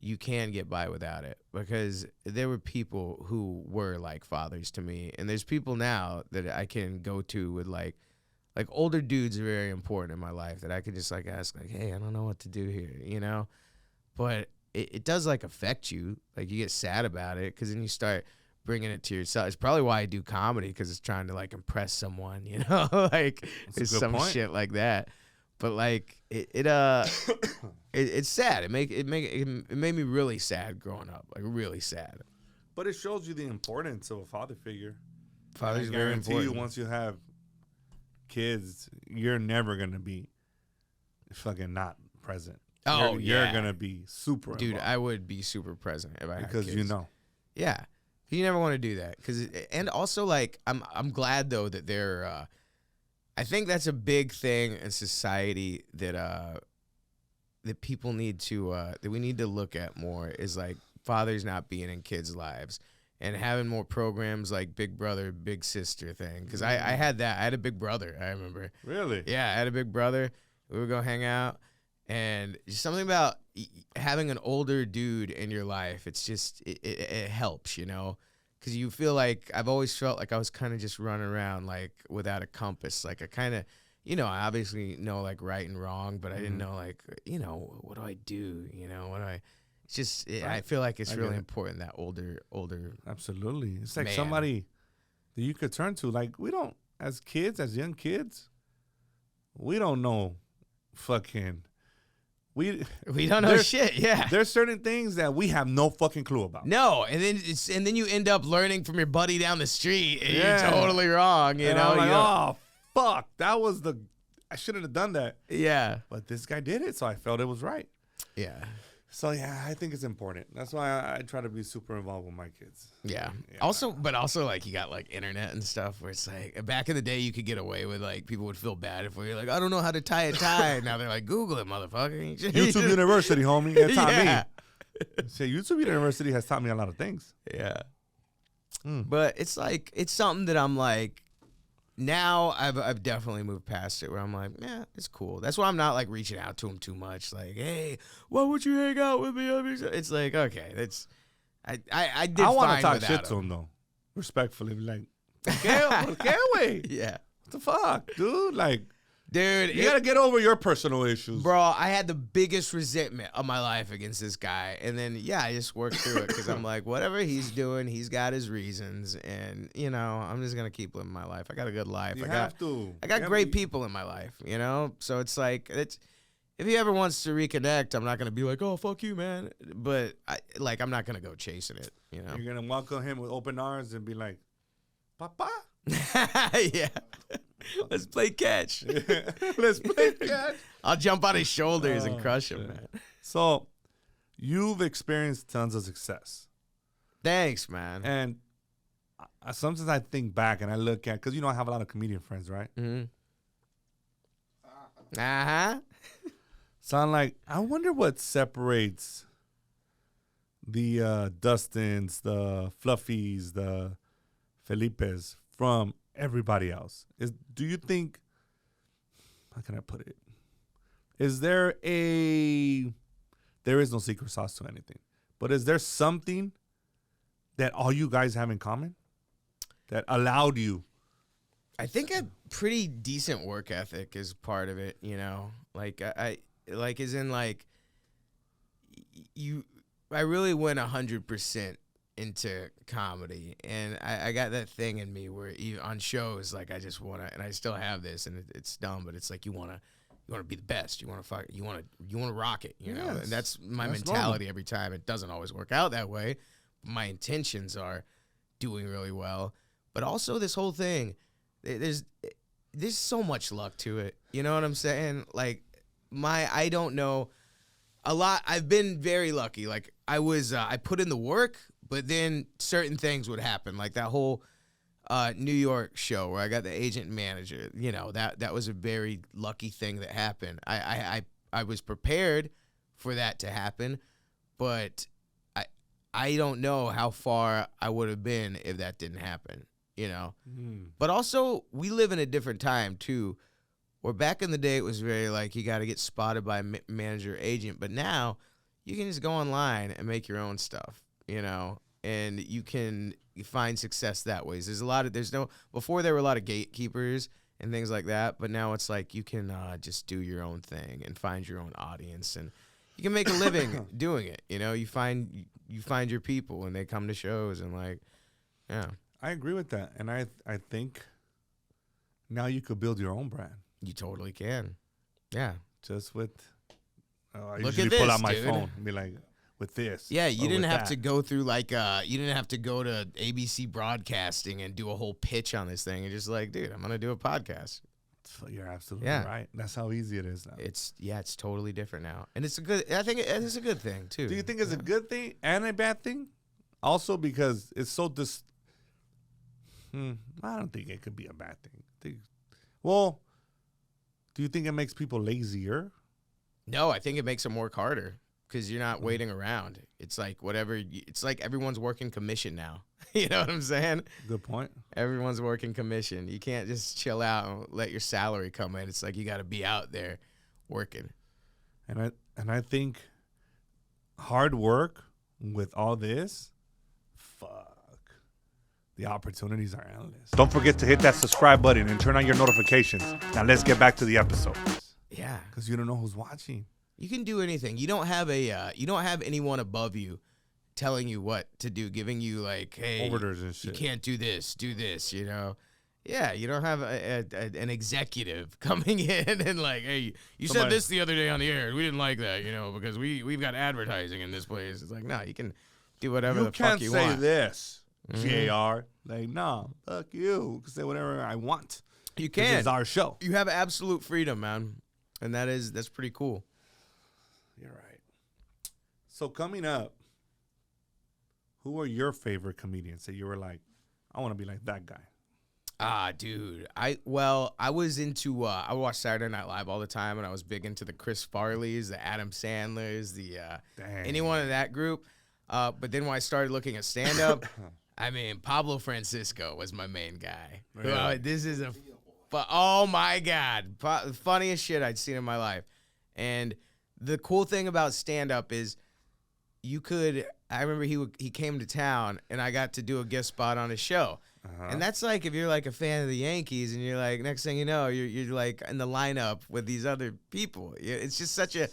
you can get by without it, because there were people who were like fathers to me, and there's people now that I can go to with like older dudes are very important in my life that I could just like ask like, hey, I don't know what to do here, you know. But it does like affect you, like you get sad about it, because then you start bringing it to yourself. It's probably why I do comedy, because it's trying to like impress someone, you know. Like there's some shit like that. But like it's sad. It made me really sad growing up, like really sad. But it shows you the importance of a father figure. Father's I very guarantee important. you, once you have kids, you're never gonna be fucking not present. Oh, you're yeah. gonna be super Dude, involved I would be super present if I had because kids. you know. Yeah, you never want to do that and also like I'm glad though that they're. I think that's a big thing in society that that people need to that we need to look at more is like fathers not being in kids' lives and having more programs like Big Brother, Big Sister thing. Because I had that. I had a big brother. I remember. Really? Yeah, I had a big brother. We would go hang out. And just something about having an older dude in your life, it's just, it helps, you know? Because you feel like, I've always felt like I was kind of just running around, like, without a compass. Like, I kind of, you know, I obviously know, like, right and wrong, but I didn't know, like, you know, what do I do? You know, what do I, it's just, I feel like it's I really get it. important, that older. Absolutely. It's like Man. somebody that you could turn to. Like, we don't, as kids, as young kids, we don't know fucking, we don't know there's- shit, yeah. There's certain things that we have no fucking clue about. No, and then you end up learning from your buddy down the street, and Yeah. you're totally wrong, you And know? I'm like, You don't- oh, fuck. That was I shouldn't have done that. yeah. But this guy did it, so I felt it was right. Yeah. So, yeah, I think it's important. That's why I try to be super involved with my kids. Yeah. Yeah. Also, like you got like internet and stuff where it's like back in the day you could get away with like people would feel bad if you're like, I don't know how to tie a tie. Now they're like, Google it, motherfucker. YouTube University, homie. It taught Yeah. me. Say, YouTube University has taught me a lot of things. Yeah. Mm. But it's like it's something that I'm like now I've definitely moved past it where I'm like, yeah, it's cool. That's why I'm not like reaching out to him too much. Like, hey, why would you hang out with me? It's like, okay, that's I did I want fine to talk without shit to him, though. Respectfully. Be like, ¿por qué, güey? Yeah. What the fuck, dude? Like, Dude, you got to get over your personal issues. bro, I had the biggest resentment of my life against this guy. And then, yeah, I just worked through it because I'm like, whatever he's doing, he's got his reasons. And, you know, I'm just going to keep living my life. I got a good life. You I have to. got You have great to- people in my life, you know? So it's like, if he ever wants to reconnect, I'm not going to be like, oh, fuck you, man. But, I'm not going to go chasing it, you know? You're going to welcome him with open arms and be like, Papa? Yeah. Let's play catch. Let's play catch. I'll jump on his shoulders and Oh, crush him, shit. man. So, you've experienced tons of success. Thanks, man. And sometimes I think back and I look at, because, you know, I have a lot of comedian friends, right? Mm-hmm. Uh-huh. So I'm like, I wonder what separates the Dustins, the Fluffies, the Felipes from everybody else. Do you think, how can I put it? There is no secret sauce to anything, but is there something that all you guys have in common that allowed you? I think a pretty decent work ethic is part of it, you know? Like, I as in, like, I really went 100% into comedy, and I got that thing in me where even on shows, like, I just want to, and I still have this, and it's dumb, but it's like you want to be the best, you want to rock it, you know? Yes, And that's my that's mentality normal. every time. It doesn't always work out that way. My intentions are doing really well, but also this whole thing, there's so much luck to it. You know what I'm saying? Like, I don't know a lot. I've been very lucky. Like, I put in the work, but then certain things would happen. Like that whole New York show where I got the agent and manager. You know, that was a very lucky thing that happened. I was prepared for that to happen, but I don't know how far I would have been if that didn't happen. You know, but also we live in a different time too, where back in the day it was very like you got to get spotted by a manager or agent, but now you can just go online and make your own stuff, you know, and you find success that way. Before there were a lot of gatekeepers and things like that, but now it's like you can just do your own thing and find your own audience, and you can make a living doing it. You know, you find your people and they come to shows and like, yeah. I agree with that. And I think now you could build your own brand. You totally can. Yeah. Just with, I Look usually at pull this, out my dude. phone and be like, with this. Yeah, you or didn't with have that. to go through you didn't have to go to ABC Broadcasting and do a whole pitch on this thing. You're just like, dude, I'm gonna do a podcast. So you're absolutely Yeah. right. That's how easy it is now. It's totally different now, and it's a good. I think it's a good thing too. Do you think it's a good thing and a bad thing? Also, because it's so I don't think it could be a bad thing. Well, do you think it makes people lazier? No, I think it makes them work harder because you're not waiting around. It's like it's like everyone's working commission now. You know what I'm saying? Good point. Everyone's working commission. You can't just chill out and let your salary come in. It's like you got to be out there working. And I think hard work with all this, the opportunities are endless. Don't forget to hit that subscribe button and turn on your notifications. Now let's get back to the episode. Yeah, Because you don't know who's watching. you can do anything. You don't have anyone above you telling you what to do, giving you like, hey, Orders and you shit. can't do this, you know. Yeah, you don't have an executive coming in and like, hey, you said Somebody- this the other day on the air. We didn't like that, you know, because we've got advertising in this place. It's like, no, you can do whatever You the can't fuck you say want. this, Mhm. JR. Like, no, fuck you. You can say whatever I want. You This can. is our show. You have absolute freedom, man, and that's pretty cool. You're right. So coming up, who are your favorite comedians that you were like, I want to be like that guy? Ah, dude. I was into I watched Saturday Night Live all the time, and I was big into the Chris Farleys, the Adam Sandlers, the Dang. anyone in that group. But then when I started looking at stand up, I mean Pablo Francisco was my main guy. Really? This is oh my god, funniest shit I'd seen in my life. And the cool thing about stand up is you could. I remember he came to town, and I got to do a guest spot on his show. And that's like if you're like a fan of the Yankees and you're like, next thing you know, you're like in the lineup with these other people. It's just such a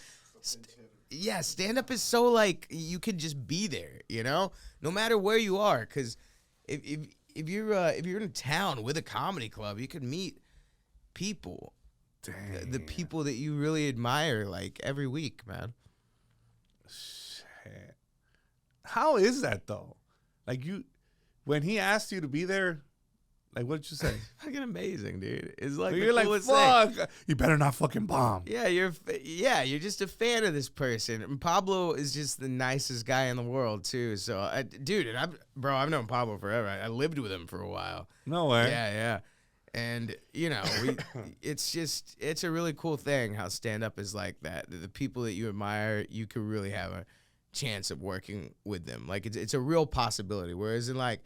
stand up is so like you could just be there, you know, no matter where you are. Because if you're in town with a comedy club, you could meet people, the people that you really admire, like every week, man. Shit. How is that though? Like when he asked you to be there, like what did you say? Fucking amazing, dude. It's like You're the like, coolest thing. fuck. You better not fucking bomb. Yeah, you're just a fan of this person. And Pablo is just the nicest guy in the world too. So, I've known Pablo forever. I lived with him for a while. No way. Yeah. And you know, it's a really cool thing how stand up is like that. The people that you admire, you could really have a chance of working with them. Like it's a real possibility. Whereas in like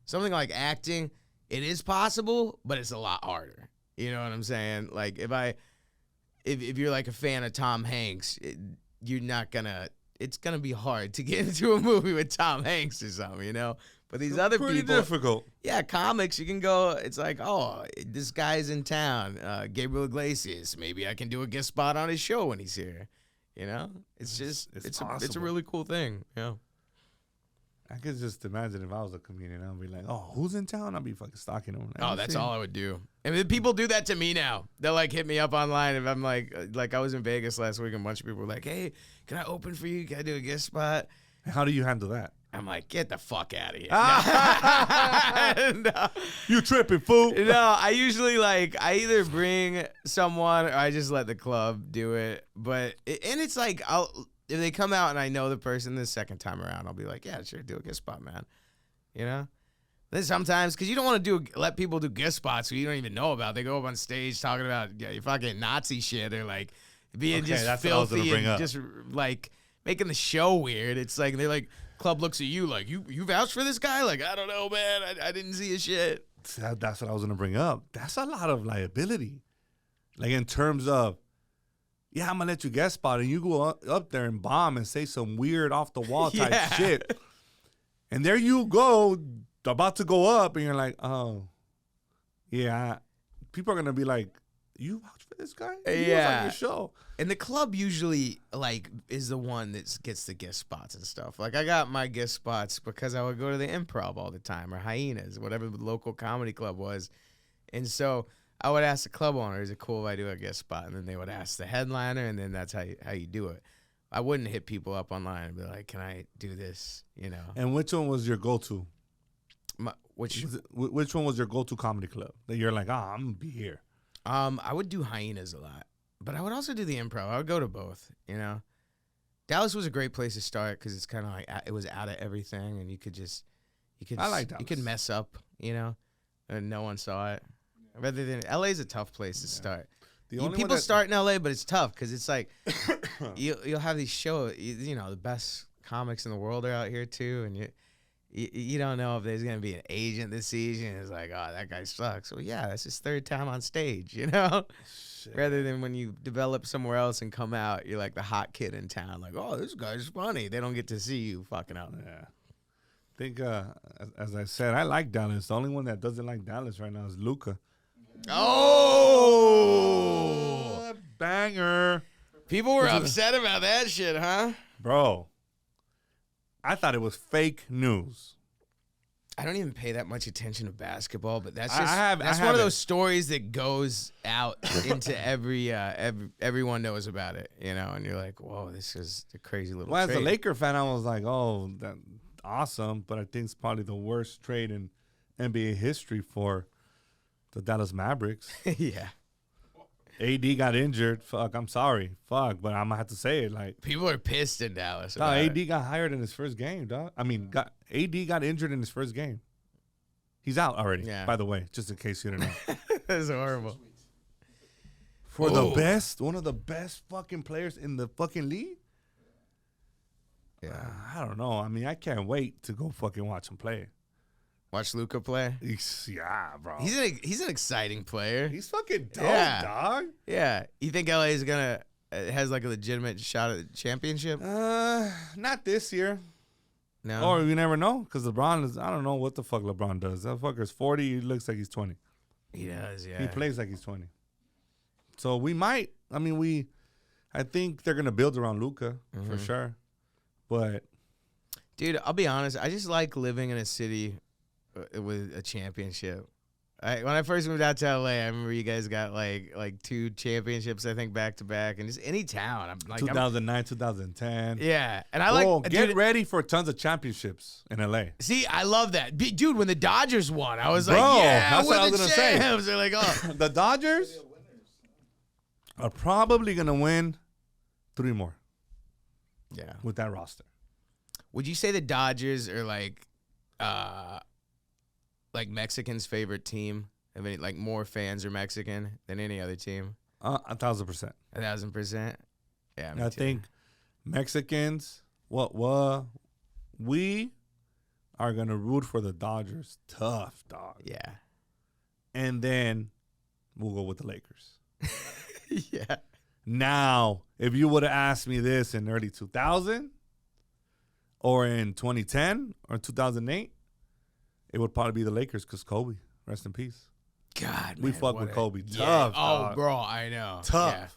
something like acting, it is possible, but it's a lot harder. You know what I'm saying? Like if you're like a fan of Tom Hanks, it's gonna be hard to get into a movie with Tom Hanks or something, you know? But these other Pretty people, difficult. yeah, comics, you can go, it's like, oh, this guy's in town, Gabriel Iglesias, maybe I can do a guest spot on his show when he's here. You know? It's a possible. really cool thing. Yeah. I could just imagine if I was a comedian, I'd be like, oh, who's in town? I'd be fucking stalking them. Oh, that's all I would do. I mean, people do that to me now. They'll like hit me up online if I'm like I was in Vegas last week and a bunch of people were like, hey, can I open for you? Can I do a guest spot? How do you handle that? I'm like, get the fuck out of here. No. You tripping, fool. No, I usually I either bring someone or I just let the club do it. And it's like, if they come out and I know the person the second time around, I'll be like, yeah, sure, do a guest spot, man. You know? Then sometimes, because you don't want to let people do guest spots who you don't even know about. They go up on stage talking about your fucking Nazi shit or like being Okay, just that's what I was gonna filthy bring and up. just like making the show weird. It's like they're like, club looks at you like, you vouched for this guy? Like, I don't know, man. I didn't see his shit. That's what I was going to bring up. That's a lot of liability. Like in terms of, yeah, I'm going to let you guest spot and you go up there and bomb and say some weird off the wall type Yeah. shit. And there you go, about to go up and you're like, oh, yeah. People are going to be like, you vouch for this guy? He was Yeah. on your show. And the club usually is the one that gets the guest spots and stuff. Like I got my guest spots because I would go to the Improv all the time or Hyenas, whatever the local comedy club was. And so I would ask the club owner, is it cool if I do a guest spot? And then they would ask the headliner, and then that's how you do it. I wouldn't hit people up online and be like, "Can I do this?" You know. And which one was your go-to? Which Which one was your go-to comedy club that you're like, I'm gonna be here? I would do Hyenas a lot, but I would also do the Improv. I would go to both. You know, Dallas was a great place to start because it's kind of like it was out of everything, and you could I like you could Dallas. mess up, you know, and no one saw it. Rather than LA's a tough place to start. The only one People that- start in LA, but it's tough because it's like you'll have these shows. You know, the best comics in the world are out here too, and you don't know if there's gonna be an agent this season. It's like, oh, that guy sucks. Well, yeah, that's his third time on stage, you know. Shit. Rather than when you develop somewhere else and come out, you're like the hot kid in town. Like, oh, this guy's funny. They don't get to see you fucking up. Yeah. I think, as I said, I like Dallas. The only one that doesn't like Dallas right now is Luka. Oh, Banger. people were upset about that shit, huh? Bro, I thought it was fake news. I don't even pay that much attention to basketball, but that's I just have- that's I one of haven't. those stories that goes out into everyone knows about it, you know, and you're like, whoa, this is a crazy little Well, as a trade. Laker fan, I was like, oh, that's awesome. But I think it's probably the worst trade in NBA history for the Dallas Mavericks. Yeah. AD got injured. Fuck, I'm sorry. Fuck, but I'm going to have to say it. Like, People are pissed in Dallas. no, about AD it. got hired in his first game, dog. I mean, AD got injured in his first game. He's out already, Yeah. by the way, just in case you didn't know. That's horrible. For the Oh. best, one of the best fucking players in the fucking league? Yeah. I don't know. I mean, I can't wait to go fucking watch him play. Watch Luka play. Yeah, bro. He's an exciting player. He's fucking dope, Yeah. dog. Yeah. You think LA is gonna has like a legitimate shot at the championship? Not this year. No. Or you never know, because LeBron is, I don't know what the fuck LeBron does. That fucker's 40, he looks like he's 20. He does. Yeah. He plays like he's 20. So we might, I think they're going to build around Luka for sure. But Dude, I'll be honest. I just like living in a city with a championship. When I first moved out to LA, I remember you guys got like 2 championships, I think, back to back, and just any town. I'm like, 2009, 2010. yeah, and I like. Oh, get dude, ready for tons of championships in LA. See, I love that, dude. When the Dodgers won, I was Bro, like, yeah, that's what we're I was the gonna say. champs. They're like, oh, The Dodgers are probably going to win 3 more yeah. with that roster. Would you say the Dodgers are like Mexicans' favorite team? I mean, like more fans are Mexican than any other team. 1,000%. 1,000%. Yeah, me I too. think Mexicans, we are going to root for the Dodgers. Tough, dog. Yeah. And then we'll go with the Lakers. Yeah. Now, if you would have asked me this in early 2000 or in 2010 or 2008, it would probably be the Lakers because Kobe, rest in peace. God, We man, fuck what with a- Kobe. Yeah. Tough, Oh, dog. bro, I know. Tough. Yeah.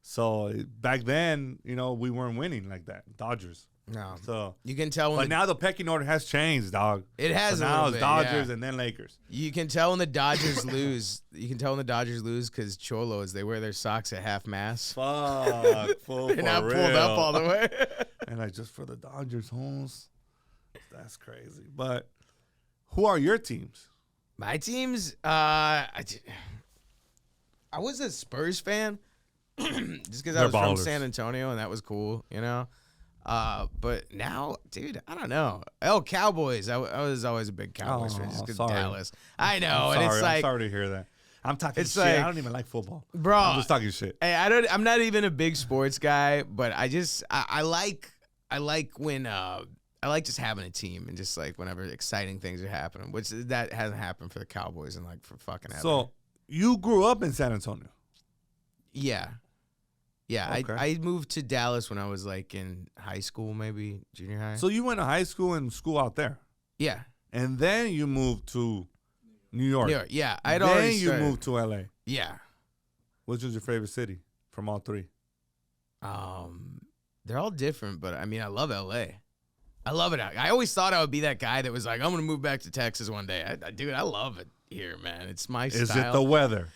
So back then, we weren't winning like that. Dodgers. No. So, You can tell when but now the pecking order has changed, dog. it has So a now little it's bit, Dodgers yeah. and then Lakers. You can tell when the Dodgers lose. You can tell when the Dodgers lose because Cholos, they wear their socks at half mast. Fuck, fool, They're for not real. pulled up all the way. And like just for the Dodgers homes, that's crazy. But who are your teams? My teams, I was a Spurs fan just because I They're was from ballers. San Antonio and that was cool, you know. But now, dude, I don't know. Oh, Cowboys. I was always a big Cowboys fan just because sorry. Dallas. I know, I'm and sorry, it's like, I'm sorry to hear that. I'm talking it's shit. like- I don't even like football, bro. I'm just talking shit. Hey, I'm not even a big sports guy, but I like when I like just having a team and just like whenever exciting things are happening, which that hasn't happened for the Cowboys in like for fucking ever. So you grew up in San Antonio. yeah. Okay. I moved to Dallas when I was like in high school, maybe junior high. So you went to high school and school out there, yeah, and then you moved to New York. New York. Yeah, I'd then already you started- moved to LA. Yeah. Which was your favorite city from all 3? They're all different, but I mean, I love LA. I love it. I always thought I would be that guy that was like, I'm gonna move back to Texas one day. Dude, I love it here, man. It's my Is style. it the weather?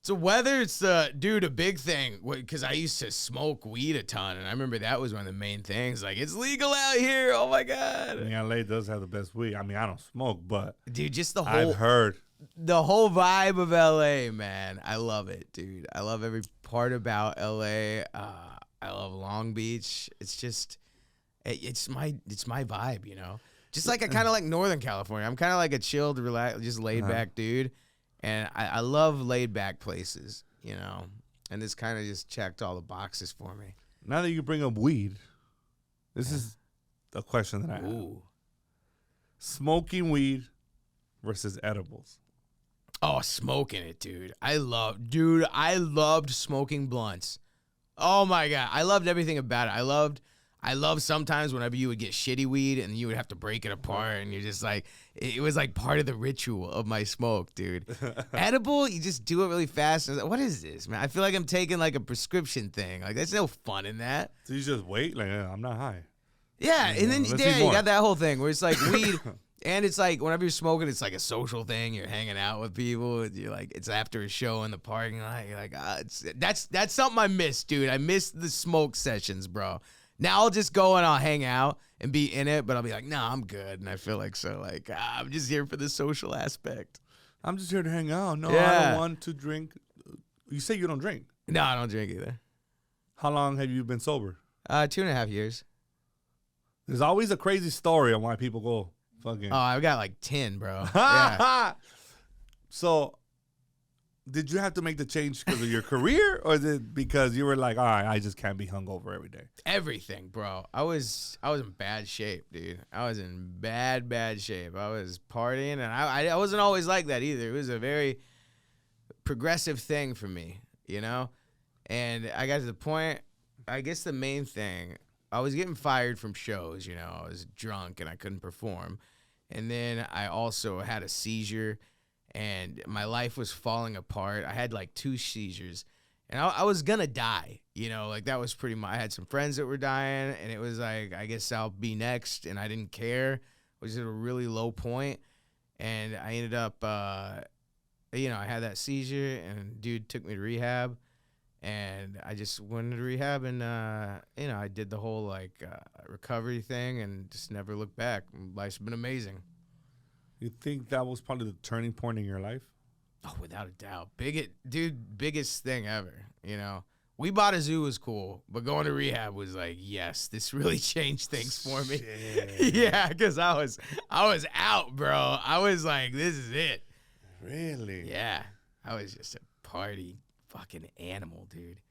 So whether it's a big thing, because I used to smoke weed a ton, and I remember that was one of the main things. Like, it's legal out here. Oh my God. I mean, LA does have the best weed. I mean, I don't smoke, but Dude, just the I've whole heard. the whole vibe of LA, man. I love it, dude. I love every part about LA. I love Long Beach. It's just it's my vibe, you know. Just like I kind of like Northern California. I'm kind of like a chilled, relaxed, just laid back dude. And I love laid back places, you know. And this kind of just checked all the boxes for me. Now that you bring up weed, this is a question that I have. Smoking weed versus edibles. Oh, smoking it, dude. I loved smoking blunts. Oh my God. I loved everything about it. I loved sometimes whenever you would get shitty weed and you would have to break it apart and you're just like, it was like part of the ritual of my smoke, dude. Edible, you just do it really fast. And I was like, what is this, man? I feel like I'm taking like a prescription thing. Like, there's no fun in that. So you just wait? Like, I'm not high. Yeah, and then let's yeah, see you more. got that whole thing where it's like weed, and it's like whenever you're smoking, it's like a social thing. You're hanging out with people. And you're like, it's after a show in the parking lot. You're like, that's something I miss, dude. I miss the smoke sessions, bro. Now I'll just go and I'll hang out and be in it, but I'll be like, nah, I'm good. And I feel like I'm just here for the social aspect. I'm just here to hang out. No, I Yeah. don't want to drink. You say you don't drink. No, I don't drink either. How long have you been sober? 2.5 years. There's always a crazy story on why people go fucking. Oh, I've got like 10, bro. Yeah. So, did you have to make the change because of your career, or is it because you were like, all right, I just can't be hungover every day? Everything, bro. I was in bad shape, dude. I was in bad shape. I was partying, and I wasn't always like that either. It was a very progressive thing for me, you know? And I got to the point, I guess the main thing, I was getting fired from shows, you know? I was drunk and I couldn't perform. And then I also had a seizure, and my life was falling apart. I had like 2 seizures, and I was gonna die, you know, like that was pretty much, I had some friends that were dying, and it was like, I guess I'll be next, and I didn't care. I was at a really low point, and I ended up, you know, I had that seizure, and dude took me to rehab, and I just went into rehab, and, you know, I did the whole like recovery thing and just never looked back. Life's been amazing. You think that was probably the turning point in your life? Oh, without a doubt. Biggest thing ever, you know. We Bought a Zoo was cool, but going to rehab was like, yes, this really changed things for me. Yeah, because I was out, bro. I was like, this is it. Really? Yeah. I was just a party fucking animal, dude.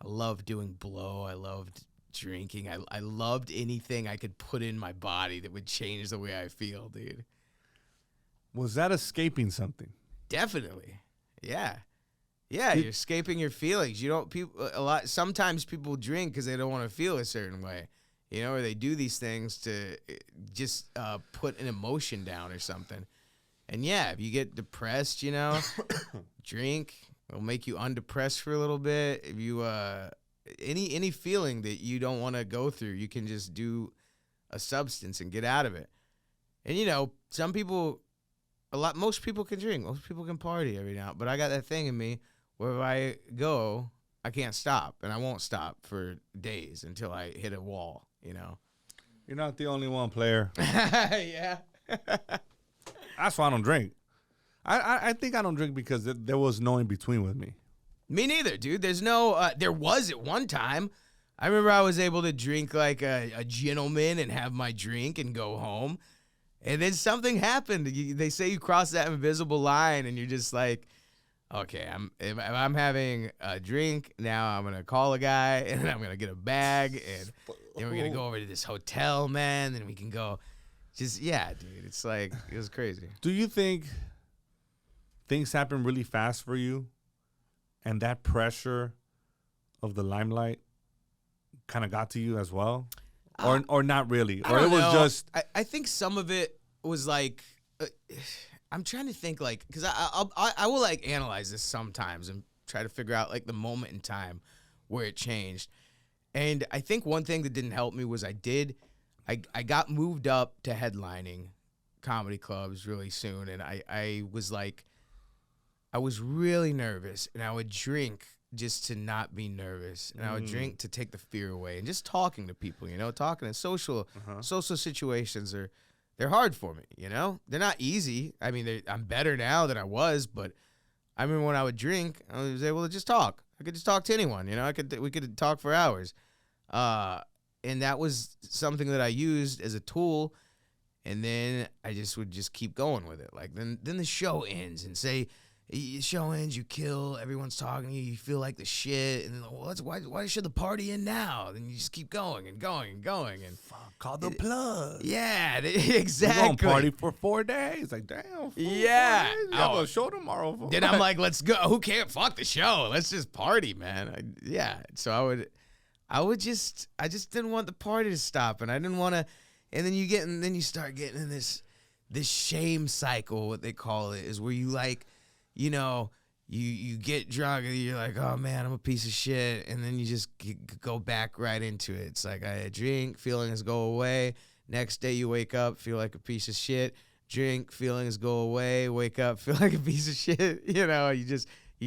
I loved doing blow. I loved drinking. I loved anything I could put in my body that would change the way I feel, dude. Was that escaping something? Definitely. Yeah. Yeah, you're escaping your feelings. You don't sometimes people drink because they don't want to feel a certain way. You know, or they do these things to just put an emotion down or something. And yeah, if you get depressed, you know, drink. It'll make you undepressed for a little bit. If you any feeling that you don't want to go through, you can just do a substance and get out of it. And you know, most people can drink. Most people can party every now. But I got that thing in me where if I go, I can't stop, and I won't stop for days until I hit a wall, you know? You're not the only one, player. Yeah. That's why I don't drink. I think I don't drink because there was no in between with me. Me neither, dude. There's no, there was at one time. I remember I was able to drink like a gentleman and have my drink and go home. And then something happened. They say you cross that invisible line, and you're just like, okay, if I'm having a drink, now I'm going to call a guy, and then I'm going to get a bag, and then we're going to go over to this hotel, man, then we can go. Just, yeah, dude, it's like, it was crazy. Do you think things happen really fast for you, and that pressure of the limelight kind of got to you as well? Or not really? Or it was just... I think some of it was like... I'm trying to think, like... Because I will, like, analyze this sometimes and try to figure out, like, the moment in time where it changed. And I think one thing that didn't help me was I got moved up to headlining comedy clubs really soon. And I was, like... I was really nervous, and I would drink just to not be nervous, and I would drink to take the fear away, and just talking to people, talking in social situations they're hard for me, They're not easy. I mean, I'm better now than I was, but I remember when I would drink, I was able to just talk. I could just talk to anyone, we could talk for hours. And that was something that I used as a tool, and then I would just keep going with it. Like, then the show ends, and say, the show ends, you kill, everyone's talking to you, you feel like the shit, and then, well, why should the party end now? Then you just keep going and going and going. And Call the plug. yeah, exactly. We're gonna party for 4 days. Like, damn. Yeah. 4 days? You have a show tomorrow. Then I'm like, let's go. Who cares? Fuck the show. Let's just party, man. So I just didn't want the party to stop, and I didn't want to. And then you start getting in this shame cycle, what they call it, is where you like, you get drunk and you're like, oh man, I'm a piece of shit, and then you just go back right into it. It's like I drink, feelings go away. Next day you wake up, feel like a piece of shit. Drink, feelings go away. Wake up, feel like a piece of shit. You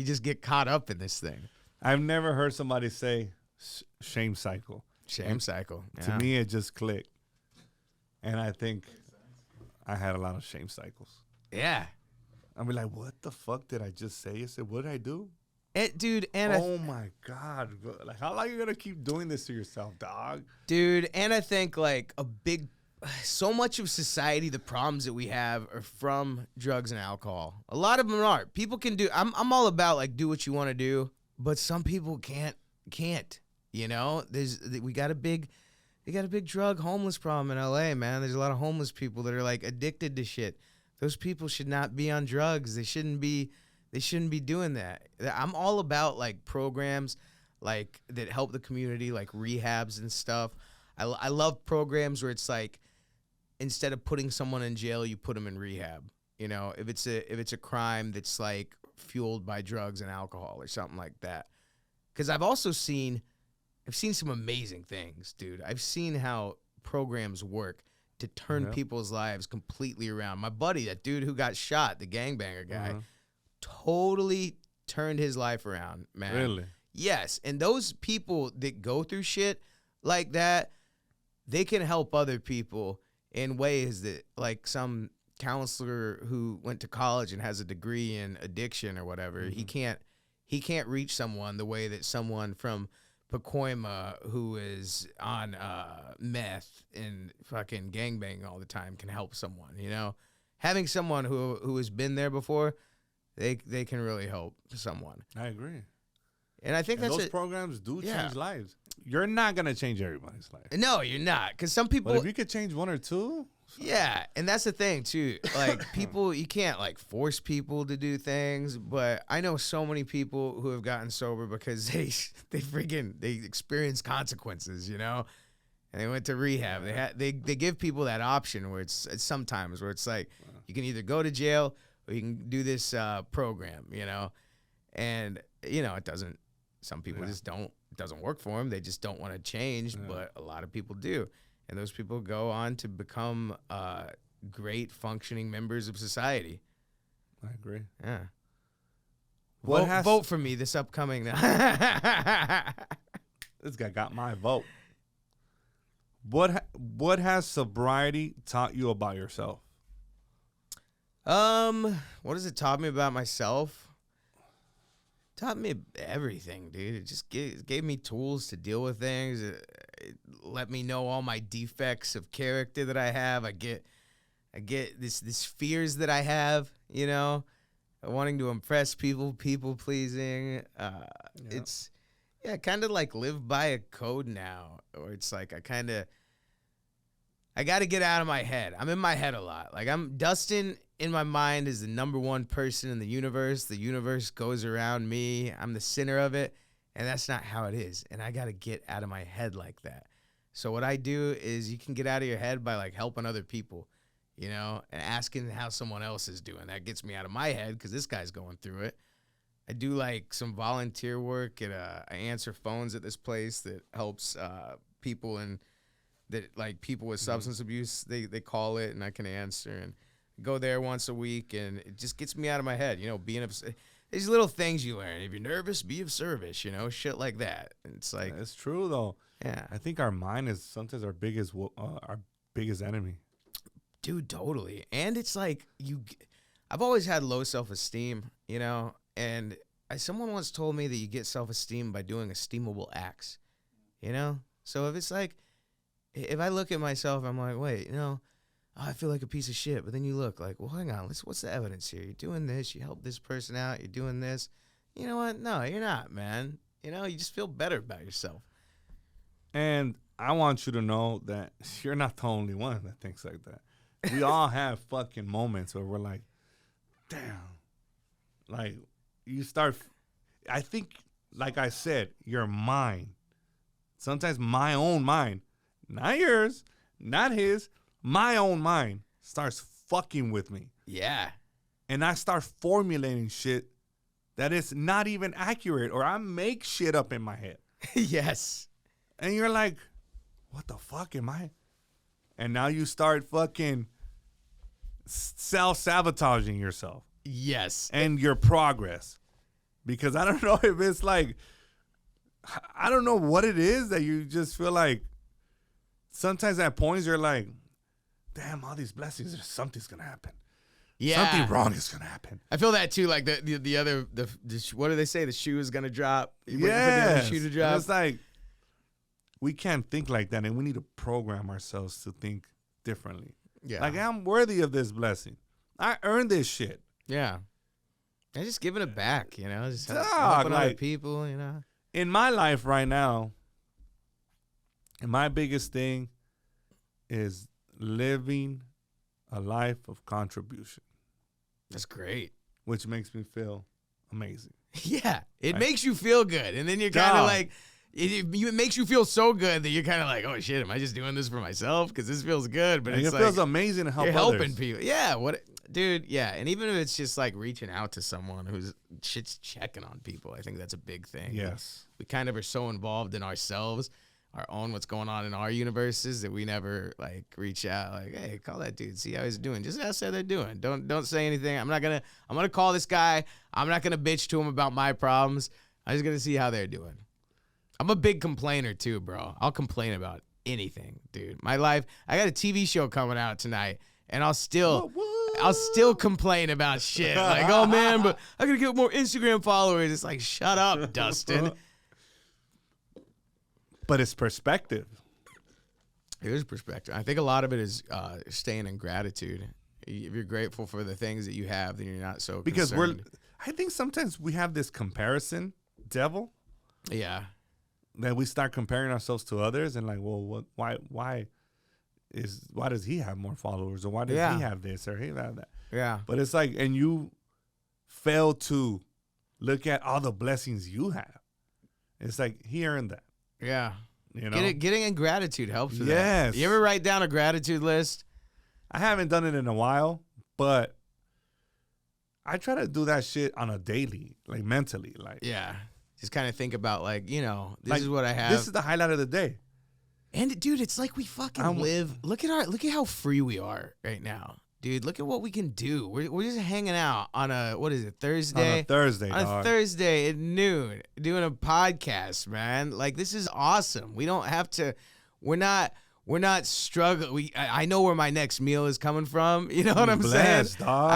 just get caught up in this thing. I've never heard somebody say shame cycle. Shame cycle. To me, it just clicked. And I think I had a lot of shame cycles. Yeah. I'd be like, what the fuck did I just say? I said, what did I do? Dude, and oh my God. Like, how long are you going to keep doing this to yourself, dog? Dude, and I think like so much of society, the problems that we have are from drugs and alcohol. A lot of them are. People can do, I'm all about like do what you want to do, but some people can't. We got a big drug homeless problem in LA, man. There's a lot of homeless people that are like addicted to shit. Those people should not be on drugs. They shouldn't be doing that. I'm all about like programs like that help the community, like rehabs and stuff. I love programs where it's like instead of putting someone in jail, you put them in rehab. If it's a crime that's like fueled by drugs and alcohol or something like that. Because I've seen some amazing things, dude. I've seen how programs work to turn people's lives completely around. My buddy, that dude who got shot, the gangbanger guy, totally turned his life around, man. Really? Yes. And those people that go through shit like that, they can help other people in ways that, like some counselor who went to college and has a degree in addiction or whatever, he can't reach someone the way that someone from Pacoima who is on meth and fucking gangbanging all the time can help someone, Having someone who has been there before, they can really help someone. I agree. And I think those programs do change lives. You're not going to change everybody's life. No, you're not. Because some people... But if you could change one or two... Yeah, and that's the thing, too. Like, people, you can't, like, force people to do things, but I know so many people who have gotten sober because they experience consequences, And they went to rehab. They give people that option where it's sometimes where it's like, you can either go to jail or you can do this program, And, it doesn't... Some people just don't, it doesn't work for them. They just don't want to change, but a lot of people do. And those people go on to become great functioning members of society. I agree. Yeah. Vote for me this upcoming. This guy got my vote. What has sobriety taught you about yourself? What has it taught me about myself? Taught me everything, dude. It just gave me tools to deal with things. It let me know all my defects of character that I have. I get this fears that I have, wanting to impress people pleasing. It's kind of like live by a code now, or it's like I got to get out of my head. I'm in my head a lot. Like Dustin in my mind is the number one person in the universe. The universe goes around me. I'm the center of it. And that's not how it is. And I got to get out of my head like that. So what I do is you can get out of your head by like helping other people, and asking how someone else is doing. That gets me out of my head because this guy's going through it. I do like some volunteer work at I answer phones at this place that helps people people with substance abuse. They call it and I can answer, and go there once a week, and it just gets me out of my head. You know, being these little things you learn. If you're nervous, be of service. You know, shit like that. And it's like It's true though. yeah, I think our mind is sometimes our biggest enemy. dude, totally. And it's like I've always had low self-esteem, you know, and someone once told me that you get self-esteem by doing esteemable acts, you know? So if it's like, if I look at myself, I'm like, wait, you know, I feel like a piece of shit. But then you look like, well, hang on, what's the evidence here? You're doing this, you help this person out, you're doing this. You know what? No, you're not, man. You know, you just feel better about yourself. And I want you to know that you're not the only one that thinks like that. We all have fucking moments where we're like, damn. Like, you start, I think, like I said, your mind, sometimes my own mind, not yours, not his, my own mind starts fucking with me. Yeah. And I start formulating shit that is not even accurate, or I make shit up in my head. Yes. And you're like, what the fuck am I? And now you start fucking self-sabotaging yourself. Yes. And your progress. Because I don't know if it's like, I don't know what it is that you just feel like, sometimes at points you're like, damn, all these blessings, something's going to happen. Yeah. Something wrong is going to happen. I feel that too. Like the other, what do they say? The shoe is going to drop. You're waiting for the Yeah. other shoe to drop. It's like, we can't think like that, and we need to program ourselves to think differently. Yeah. Like, I'm worthy of this blessing. I earned this shit. Yeah. And just giving it back, you know, just Dog, helping other like- people, you know. In my life right now, and my biggest thing is living a life of contribution, That's great. which makes me feel amazing. Yeah. It Right. makes you feel good. And then you're kind of Dog. like, it makes you feel so good that you're kind of like, oh shit, am I just doing this for myself? Because this feels good. But And it's it like, feels amazing to help you're others. helping people. Yeah. Dude, yeah. And even if it's just like reaching out to someone who's shit's checking on people, I think that's a big thing. Yes. We kind of are so involved in ourselves, our own, what's going on in our universes, that we never like reach out like, hey, call that dude, see how he's doing. Just ask how they're doing. Don't say anything. I'm gonna call this guy. I'm not gonna bitch to him about my problems. I'm just gonna see how they're doing. I'm a big complainer too, bro. I'll complain about anything, dude. My life, I got a TV show coming out tonight, and I'll still complain about shit. Like, oh man, but I gotta get more Instagram followers. It's like, shut up, Dustin. But it's perspective. It is perspective. I think a lot of it is staying in gratitude. If you're grateful for the things that you have, then you're not so Because concerned. I think sometimes we have this comparison devil Yeah. that we start comparing ourselves to others and like, well, why does he have more followers, or why does Yeah. he have this or he have that? Yeah. But it's like, and you fail to look at all the blessings you have. It's like, he earned that, Yeah. you know? Getting in gratitude helps with Yes. that. You ever write down a gratitude list? I haven't done it in a while, but I try to do that shit on a daily, like mentally. Like, Yeah. Just kind of think about like, you know, this like, is what I have. This is the highlight of the day. And dude, it's like we fucking live. Look at how free we are right now. Dude, look at what we can do. We're just hanging out on a, what is it, Thursday? On a Thursday, On a dog. Thursday at noon, doing a podcast, man. Like, this is awesome. We don't have to, we're not struggling. I know where my next meal is coming from. You know what I'm Blessed, saying? dog.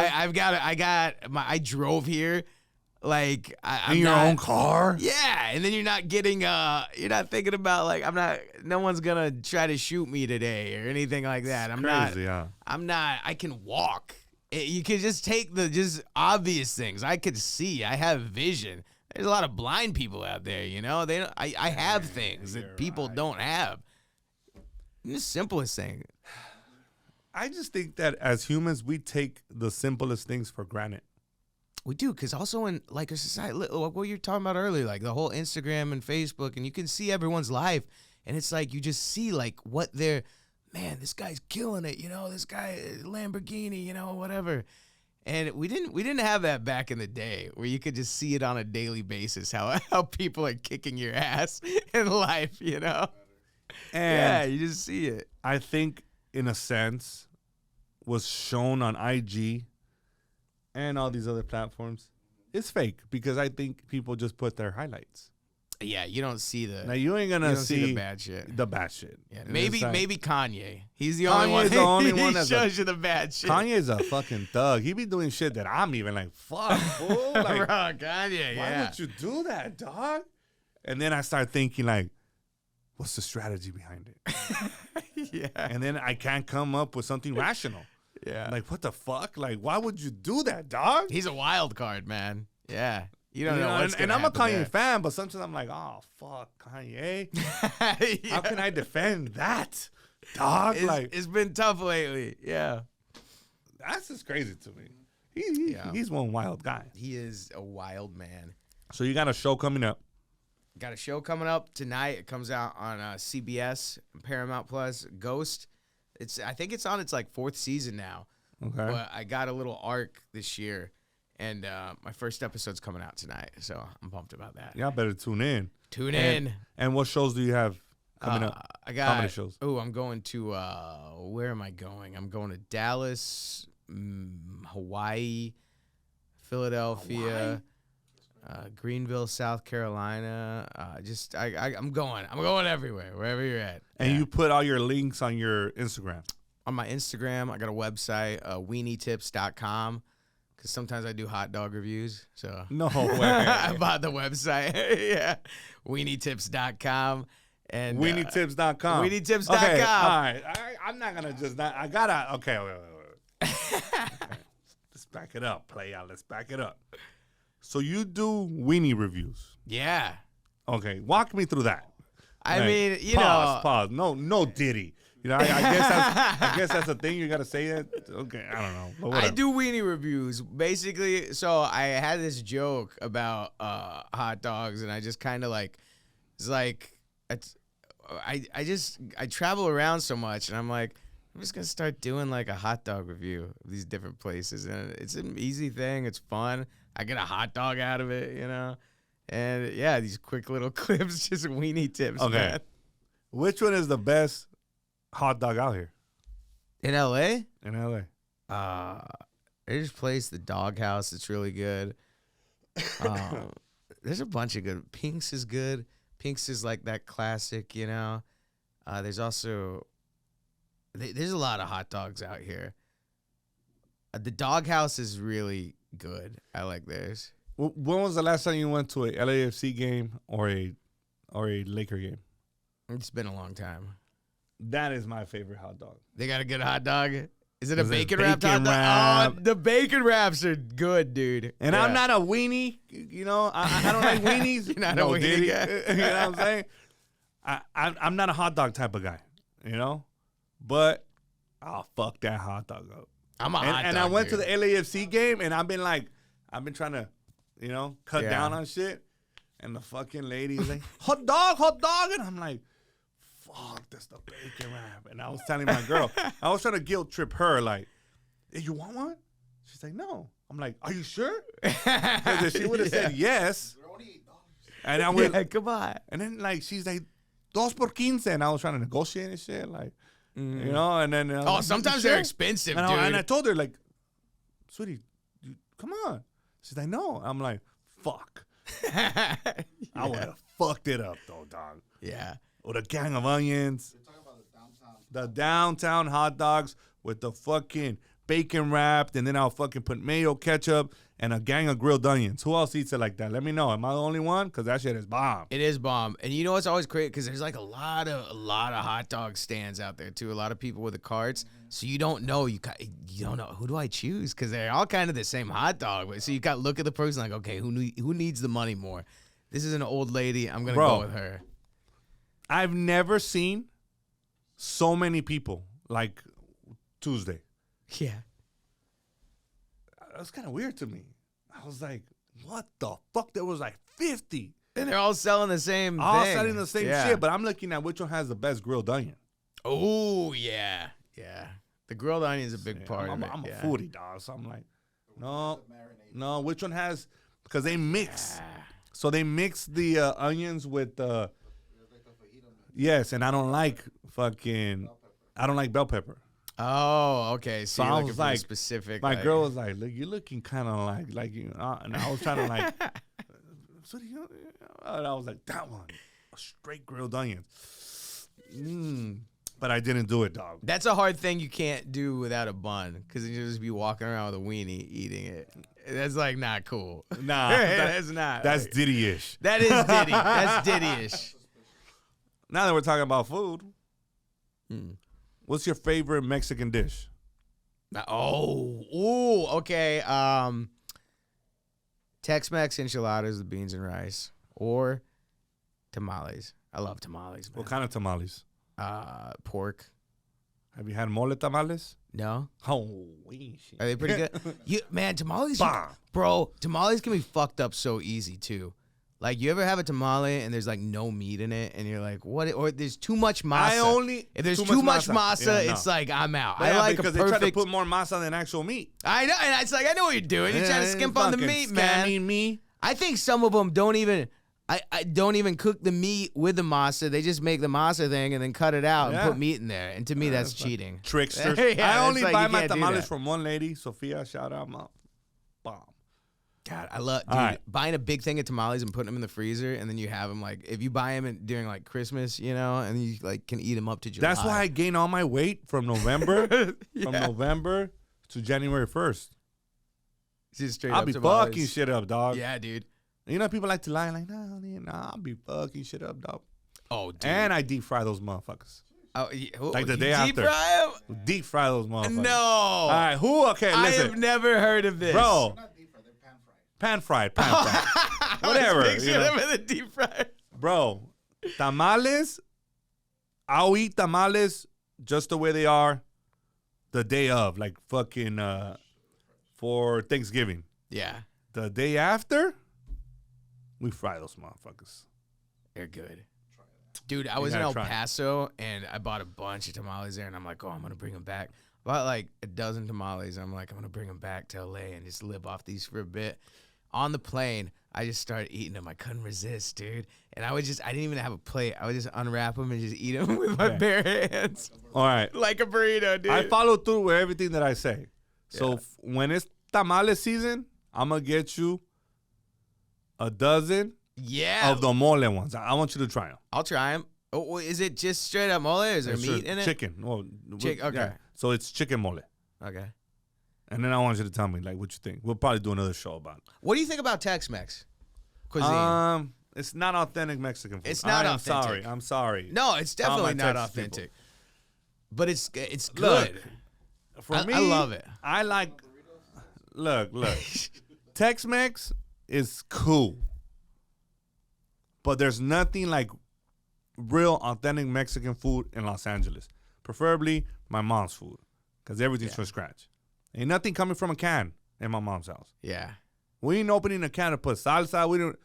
I drove here. Like, I'm In your not- own car? Yeah, and then you're not thinking about like, no one's gonna try to shoot me today or anything like that. Crazy, yeah. I can walk. You can just take the just obvious things. I could see. I have vision. There's a lot of blind people out there, you know. I have things that people don't have. The simplest thing. I just think that as humans, we take the simplest things for granted. We do, because also in like a society, like what you're talking about earlier, like the whole Instagram and Facebook, and you can see everyone's life, and it's like you just see like what they're, man, this guy's killing it, you know, this guy Lamborghini, you know, whatever. And we didn't have that back in the day where you could just see it on a daily basis how people are kicking your ass in life, you know. And Yeah, you just see it. I think, in a sense, was shown on IG and all these other platforms is fake because I think people just put their highlights. Yeah, you don't see the. Now you ain't gonna you don't see see the bad shit. The bad shit. Yeah, And maybe it's like- maybe Kanye. He's the only one. Kanye's the only he one that's shows you the bad shit. Kanye's a fucking thug. He be doing shit that I'm even like, fuck, fool. Like, Bro, Kanye. why Yeah. would you do that, dog? And then I start thinking like, what's the strategy behind it? Yeah. And then I can't come up with something rational. Yeah. Like, what the fuck? Like, why would you do that, dog? He's a wild card, man. Yeah. You don't You know know, what's and gonna I'm a happen Kanye fan, but sometimes I'm like, oh, fuck, Kanye. there. How can I defend that, dog? Like, It's been tough lately. Yeah. that's just crazy to me. Yeah. He's one wild guy. He is a wild man. So you got a show coming up. Got a show coming up tonight. It comes out on CBS, Paramount Plus, Ghost. I think it's on its like 4th season now. Okay. But I got a little arc this year, and my first episode's coming out tonight, so I'm pumped about that. Y'all better tune in. Tune in. And what shows do you have coming up? I got How many shows? Oh, I'm going to where am I going? I'm going to Dallas, Hawaii, Philadelphia, Greenville, South Carolina. I'm going everywhere, wherever you're at. And Yeah. you put all your links on your Instagram. On my Instagram, I got a website, weenietips.com, because sometimes I do hot dog reviews. So No way. I bought the website. Yeah, weenietips.com and WeenieTips.com. WeenieTips.com. Okay, all right. I'm not going to just not. I got to. Okay, wait. Okay. Let's back it up. Play out. Let's back it up. So you do weenie reviews. Yeah. Okay. Walk me through that. I Like, mean, you pause. No Diddy. You know, I guess that's a thing. You got to say it. Okay. I don't know. But I whatever. do weenie reviews. Basically, so I had this joke about hot dogs, and I just kind of like, it's like, I travel around so much, and I'm like, I'm just gonna start doing like a hot dog review of these different places, and it's an easy thing. It's fun. I get a hot dog out of it, you know, and yeah, these quick little clips, just weenie tips. Okay. Man. Which one is the best hot dog out here In LA, in LA? there's this place, the Doghouse. It's really good. There's a bunch of good. Pink's is good. Pink's is like that classic, you know. There's also there's a lot of hot dogs out here. The Doghouse is really good. I like theirs. When was the last time you went to a LAFC game or a Laker game? It's been a long time. That is my favorite hot dog. They got a good hot dog. Is it a Is it bacon wrapped hot bacon dog? wrap? Oh, the bacon wraps are good, dude. And Yeah. I'm not a weenie, you know. I don't like weenies. You're not no, a weenie Diddy. guy. You know what I'm saying? I'm not a hot dog type of guy, you know. But I'll fuck that hot dog up. I'm a hot dog. And I went dude. to the LAFC game, and I've been trying to, you know, cut Yeah. down on shit. And the fucking lady is like, hot dog. And I'm like, fuck, that's the bacon wrap. And I was telling my girl, I was trying to guilt trip her, like, hey, you want one? She's like, no. I'm like, are you sure? Because if she would have said yes, They're only $8. and I would, Yeah, come on. and then like she's like, 2 por 15, and I was trying to negotiate and shit, like, you know, and then I was Oh, like, sometimes "You they're sure?" expensive, and dude. I told her like, sweetie, come on. She's like, no. I'm like, fuck. I would have fucked it up though, dog. Yeah. With a gang of onions, They're talking about the downtown. the downtown hot dogs with the fucking bacon wrapped, and then I'll fucking put mayo, ketchup, and a gang of grilled onions. Who else eats it like that? Let me know. Am I the only one? Because that shit is bomb. It is bomb. And you know what's always great? Because there's like a lot of hot dog stands out there too. A lot of people with the carts. So you don't know. You don't know. Who do I choose? Because they're all kind of the same hot dog. But so you got to look at the person like, okay, who needs the money more? This is an old lady. I'm going to Bro. go with her. I've never seen so many people like Tuesday. Yeah. That was kind of weird to me. I was like, what the fuck? There was like 50. And they're all selling the same All thing. selling the same Yeah. shit, but I'm looking at which one has the best grilled onion. Oh, yeah. Yeah. The grilled onion is a big Yeah, part I'm of it. a yeah. foodie, dog. So I'm like, no, which one has, because they mix. So they mix the onions with There's like the fajita meat. yes, and I don't like fucking, I don't like bell pepper. Oh, okay. So So you're I looking was for a like, specific. my like, girl was like, "Look, you're looking kind of like you," and I was trying to like, so and I was like, that one, a straight grilled onions. But I didn't do it, dog. That's a hard thing you can't do without a bun, because you just be walking around with a weenie eating it. That's like not cool. Nah, that's not. That's like, Diddy-ish. that is Diddy. That's Diddy-ish. Now that we're talking about food, what's your favorite Mexican dish? Okay. Tex-Mex enchiladas with beans and rice, or tamales. I love tamales, man. What kind of tamales? Pork. Have you had mole tamales? No? Holy shit. Are they pretty good? Man, tamales, Bomb. bro, tamales can be fucked up so easy, too. Like, you ever have a tamale and there's, like, no meat in it, and you're like, what? Or there's too much masa. If there's too much masa, yeah, it's like, I'm out. Yeah, I like because a perfect... they try to put more masa than actual meat. I know, and it's like, I know what you're doing. You're trying to skimp on the meat, man. Scamming me. I think some of them don't even... I don't even cook the meat with the masa. They just make the masa thing and then cut it out and put meat in there. And to me, that's cheating. Tricksters. Yeah, I only like, buy you my can't do tamales that. from one lady, Sophia. Shout out, mom. Bomb. God, I love All right. buying a big thing of tamales and putting them in the freezer, and then you have them like if you buy them during like Christmas, you know, and you like can eat them up to July. That's why I gained all my weight from November to January 1st. Just straight I'll up be tamales. fucking shit up, dog. Yeah, dude. You know, people like to lie, like, nah, I'll be fucking shit up, dog. Oh, dude. And I deep fry those motherfuckers. Oh, yeah. Like the You day deep after. fry 'em? Deep fry those motherfuckers. No. All right, who? Okay, I listen. have never heard of this. Bro, Not deep fried, they're pan fried. pan fried. Whatever. I was you know. them in the deep fryer. Bro, tamales, I'll eat tamales just the way they are the day of, like fucking for Thanksgiving. Yeah, The day after, we fry those motherfuckers. they're good. Dude, I was in gotta El try. Paso, and I bought a bunch of tamales there, and I'm like, oh, I'm going to bring them back. Bought like a dozen tamales. I'm like, I'm going to bring them back to L.A. and just live off these for a bit. On the plane, I just started eating them. I couldn't resist, dude. And I didn't even have a plate. I would just unwrap them and just eat them with my bare hands. All right. Like a burrito, dude. I follow through with everything that I say. So when it's tamale season, I'm going to get you a dozen of the mole ones. I want you to try them. I'll try them. Oh, is it just straight up mole? Is there meat in it? Chicken. Well, Okay. yeah. So it's chicken mole. Okay. And then I want you to tell me, like, what you think. We'll probably do another show about it. What do you think about Tex-Mex cuisine? It's not authentic Mexican food. It's not I'm authentic. sorry. I'm sorry. No, it's definitely my not Texas authentic. people. But it's good. Look, For me, I love it. I like. Look. Tex-Mex is cool, but there's nothing like real authentic Mexican food in Los Angeles. Preferably my mom's food, because everything's from scratch. Ain't nothing coming from a can in my mom's house. Yeah. We ain't opening a can to put salsa. We don't.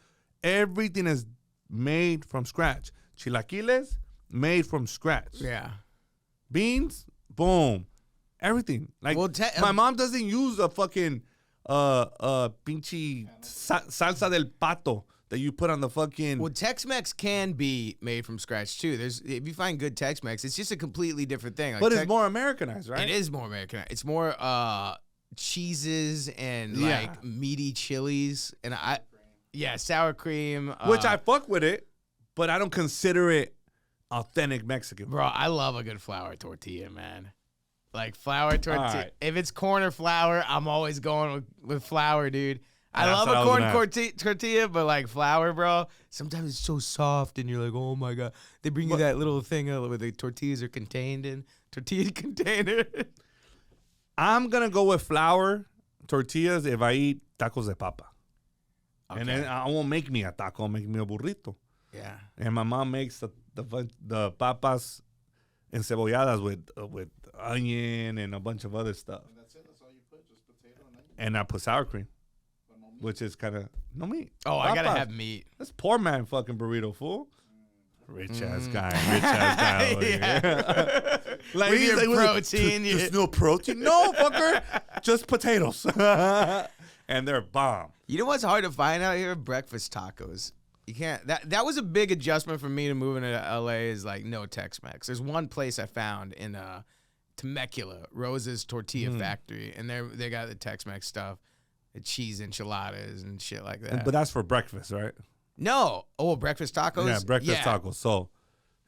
Everything is made from scratch. Chilaquiles made from scratch. Yeah. Beans, boom. Everything. Like Well, my mom doesn't use a fucking pinche salsa del pato that you put on the fucking. Well, Tex-Mex can be made from scratch too. If you find good Tex-Mex, it's just a completely different thing. Like but it's more Americanized, right? It is more American. It's more cheeses and like meaty chilies and sour cream. Which I fuck with it, but I don't consider it authentic Mexican. Bro, I love a good flour tortilla, man. Like flour tortilla. right. If it's corn or flour, I'm always going with flour, dude. I That's love what I a was corn gonna tortilla, but like flour, bro. Sometimes it's so soft, and you're like, oh my god. They bring you that little thing where the tortillas are contained in tortilla container. I'm gonna go with flour tortillas if I eat tacos de papa. And then I won't make me a taco, I'll make me a burrito. Yeah. And my mom makes the papas encebolladas with onion and a bunch of other stuff. And that's it. That's all you put. Just potato and onion. And I put sour cream, But no meat. which is kind of no meat. Oh, I gotta Papas. have meat. That's poor man fucking burrito, fool. Rich ass guy over here. Like, With he's your like, protein, There's no protein. No, fucker. Just potatoes. And they're bomb. You know what's hard to find out here? Breakfast tacos. You can't. That was a big adjustment for me to moving to LA. Is like no Tex-Mex. There's one place I found in Temecula, Rosa's Tortilla Factory, and they got the Tex-Mex stuff, the cheese enchiladas and shit like that. But that's for breakfast, right? No, breakfast tacos. Yeah, breakfast tacos. So,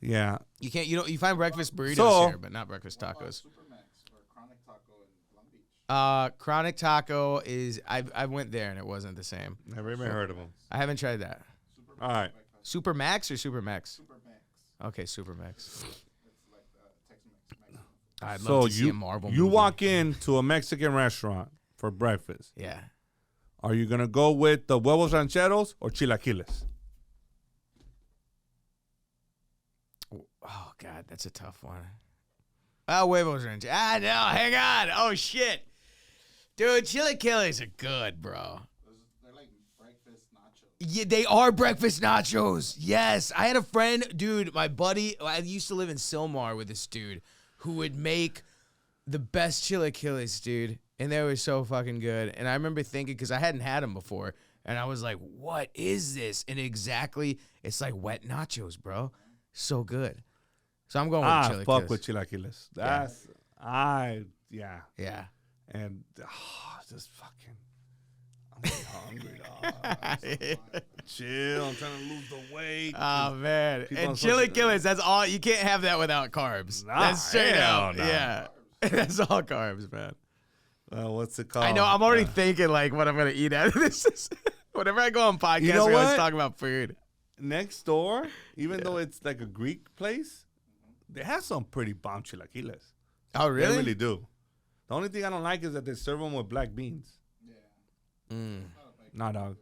yeah. You find breakfast burritos here, but not breakfast tacos. Supermax or Chronic Taco in Long Beach. Chronic Taco is I went there and it wasn't the same. Never even heard of them. I haven't tried that. All right. Super Max or Super Max? Supermax. Okay, Super Max. It's like Tex-Mex. Mexican. I'd So love to see a Marvel you movie. walk into a Mexican restaurant for breakfast. Yeah. Are you gonna go with the huevos rancheros or chilaquiles? Oh God, that's a tough one. Huevos ranch. No, hang on. Oh shit, dude, chilaquiles are good, bro. They're like breakfast nachos. Yeah, they are breakfast nachos. Yes, I had a friend, dude, my buddy. I used to live in Sylmar with this dude who would make the best chilaquiles, dude, and they were so fucking good. And I remember thinking, because I hadn't had them before, and I was like, "What is this?" And exactly, it's like wet nachos, bro. So good. So I'm going with chilaquiles. Fuck with chilaquiles. That's Yeah. And just fucking, I'm getting hungry, dog. Chill. I'm trying to lose the weight. Oh man. People And on social- chilaquiles, that's all. You can't have that without carbs. Nah, That's straight hell up. no. Yeah. That's all carbs, man. What's it called? I know. I'm already thinking like what I'm gonna eat out of this. Whenever I go on podcasts, You know we always what? talk about food. Next door, even though it's like a Greek place, they have some pretty bomb chilaquiles. Oh They really? really do. The only thing I don't like is that they serve them with black beans. Yeah. Nah, dog.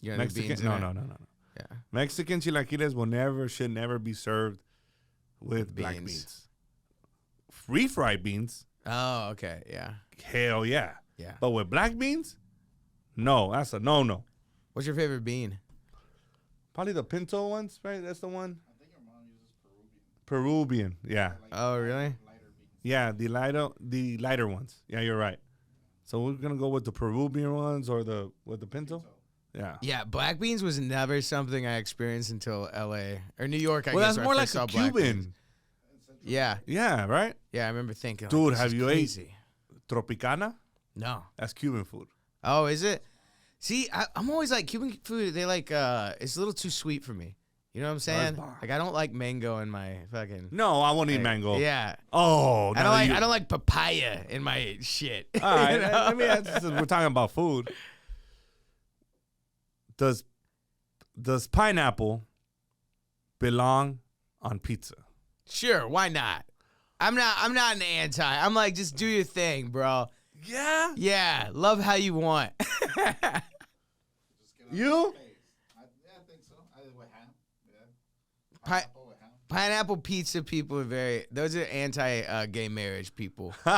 You got any Mexican? beans in No, it? no. Yeah. Mexican chilaquiles should never be served with black Beans. beans. Refried beans, Oh, okay. Yeah. hell yeah. Yeah. But with black beans, no, that's a no. What's your favorite bean? Probably the pinto ones, right? That's the one. I think your mom uses Peruvian. Peruvian, yeah. Oh, really? Lighter beans. Yeah, the lighter ones. Yeah, you're right. So we're gonna go with the Peruvian ones or with the pinto. Yeah. Yeah, black beans was never something I experienced until L.A. or New York. I Well, guess that's where more I like first a saw black beans. Cuban. Yeah, Yeah, right. yeah. I remember thinking, Dude, this have is you crazy. Tropicana? No. That's Cuban food. Oh, is it? See, I'm always like Cuban food. They like it's a little too sweet for me. You know what I'm saying? bomb. Like I don't like mango in my fucking. No, I won't eat mango. Yeah. Oh, I don't like papaya in my shit. All right, You know? let me ask you, since we're talking about food. Does pineapple belong on pizza? Sure, why not? I'm not an anti. I'm like, just do your thing, bro. Yeah. Yeah, love how you want. Just get on You? the face. I think so. With ham. Yeah. Pi- Pineapple with ham. Pineapple pizza people are those are anti-gay marriage people. They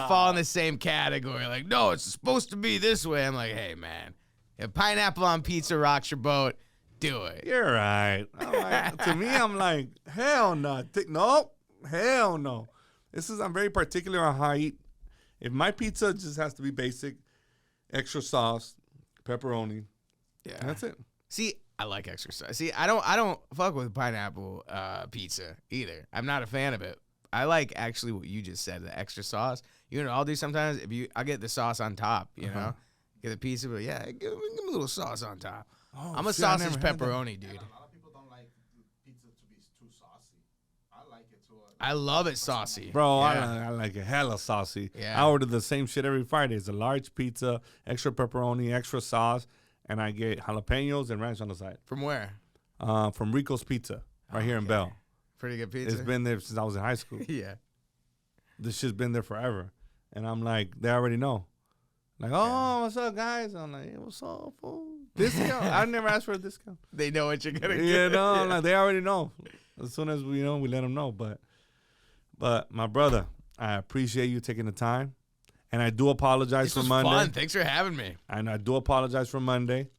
fall in the same category. Like, no, it's supposed to be this way. I'm like, hey, man, if pineapple on pizza rocks your boat, do it. You're right. To me, I'm like, hell no. Nope. Hell no. I'm very particular on how I eat. If my pizza just has to be basic, extra sauce, pepperoni, Yeah, that's it. See, I like exercise. See, I don't fuck with pineapple pizza either. I'm not a fan of it. I like actually what you just said, the extra sauce. You know what I'll do sometimes? I get the sauce on top, you know? Get the pizza, but yeah, give me a little sauce on top. Oh, I'm a shit, I sausage never had that. pepperoni, dude. And a lot of people don't like pizza to be too saucy. I like it too. I love it saucy. Bro, Yeah. I like it hella saucy. Yeah. I order the same shit every Friday. It's a large pizza, extra pepperoni, extra sauce, and I get jalapenos and ranch on the side. From where? From Rico's Pizza, right here in Bell. Pretty good pizza. It's been there since I was in high school. Yeah. This shit's been there forever. And I'm like, they already know. Like, oh, what's up, guys? I'm like, hey, what's up, fool? Discount? I never asked for a discount. They know what you're gonna You get. know, like, they already know. As soon as we let them know. But my brother, I appreciate you taking the time. And I do apologize This for was Monday. fun. Thanks for having me. And I do apologize for Monday.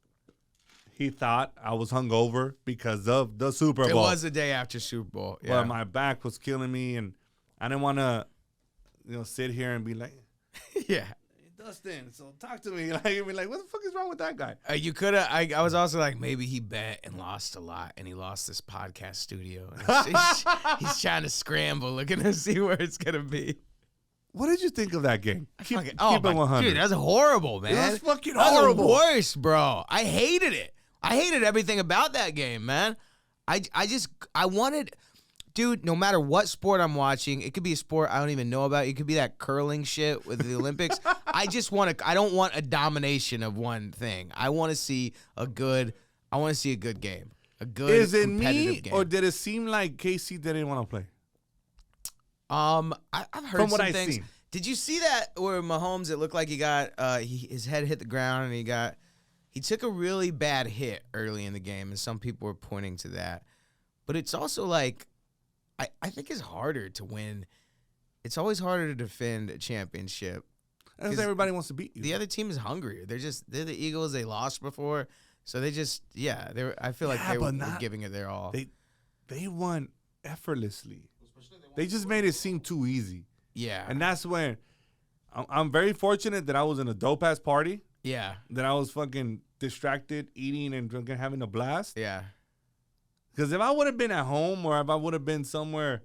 He thought I was hungover because of the Super Bowl. It was the day after Super Bowl. Yeah. But my back was killing me, and I didn't want to, sit here and be like, yeah. hey, Dustin, so talk to me. Like, be like, what the fuck is wrong with that guy? You could have. I was also like, maybe he bet and lost a lot, and he lost this podcast studio. And he's trying to scramble, looking to see where it's gonna be. What did you think of that game? Keep it 100. Dude, that's horrible, man. It was fucking That was horrible. the worst, bro. I hated it. I hated everything about that game, man. I wanted, dude, no matter what sport I'm watching, it could be a sport I don't even know about. It could be that curling shit with the Olympics. I don't want a domination of one thing. I want to see a good game. A good Is it competitive me game. or did it seem like KC didn't want to play? I've heard From what some I've things. seen. Did you see that where Mahomes? It looked like he got his head hit the ground and he took a really bad hit early in the game, and some people were pointing to that. But it's also like I think it's harder to win. It's always harder to defend a championship. Because everybody wants to beat you. The other team is hungrier. They're the Eagles. They lost before, so they just I feel like they were giving it their all. They won effortlessly. They just made it seem too easy. Yeah, And that's when I'm very fortunate that I was in a dope ass party. yeah, That I was fucking distracted, eating and drinking, having a blast. yeah. Because if I would have been at home or if I would have been somewhere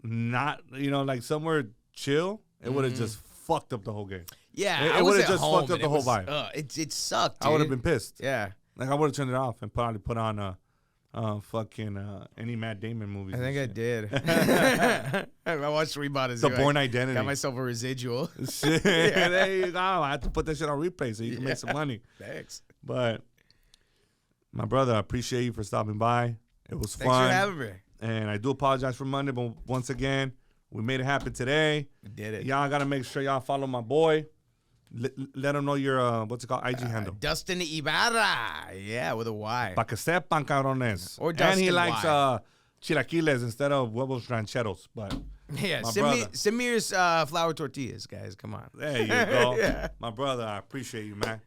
not, like somewhere chill, it would have just fucked up the whole game. Yeah, It was would've at just home fucked up and the it whole was- vibe. It sucked. Dude. I would have been pissed. Yeah, Like I would have turned it off and probably put on any Matt Damon movies. I think I and did. I watched Rebought as shit. The Born Identity. Got myself a residual. Shit. There you go. I have to put that shit on replay so you can make some money. Thanks. But my brother, I appreciate you for stopping by. It was Thanks fun. for having me. And I do apologize for Monday, but once again, we made it happen today. We did it. Y'all gotta make sure y'all follow my boy. Let him know your what's it called, IG handle. Dustin Ybarra. Yeah, with a Y. Pa que sepan, cabrones. Or And Dustin he likes Y. chilaquiles instead of huevos rancheros. But Yeah, My send me your flour tortillas, guys. Come on. there you go. Yeah. My brother, I appreciate you, man.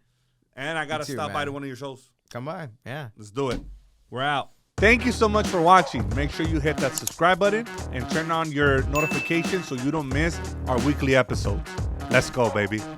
And I gotta too, stop by man. to one of your shows. Come on. Yeah. Let's do it. We're out. Thank you so much for watching. Make sure you hit that subscribe button and turn on your notifications so you don't miss our weekly episodes. Let's go, baby.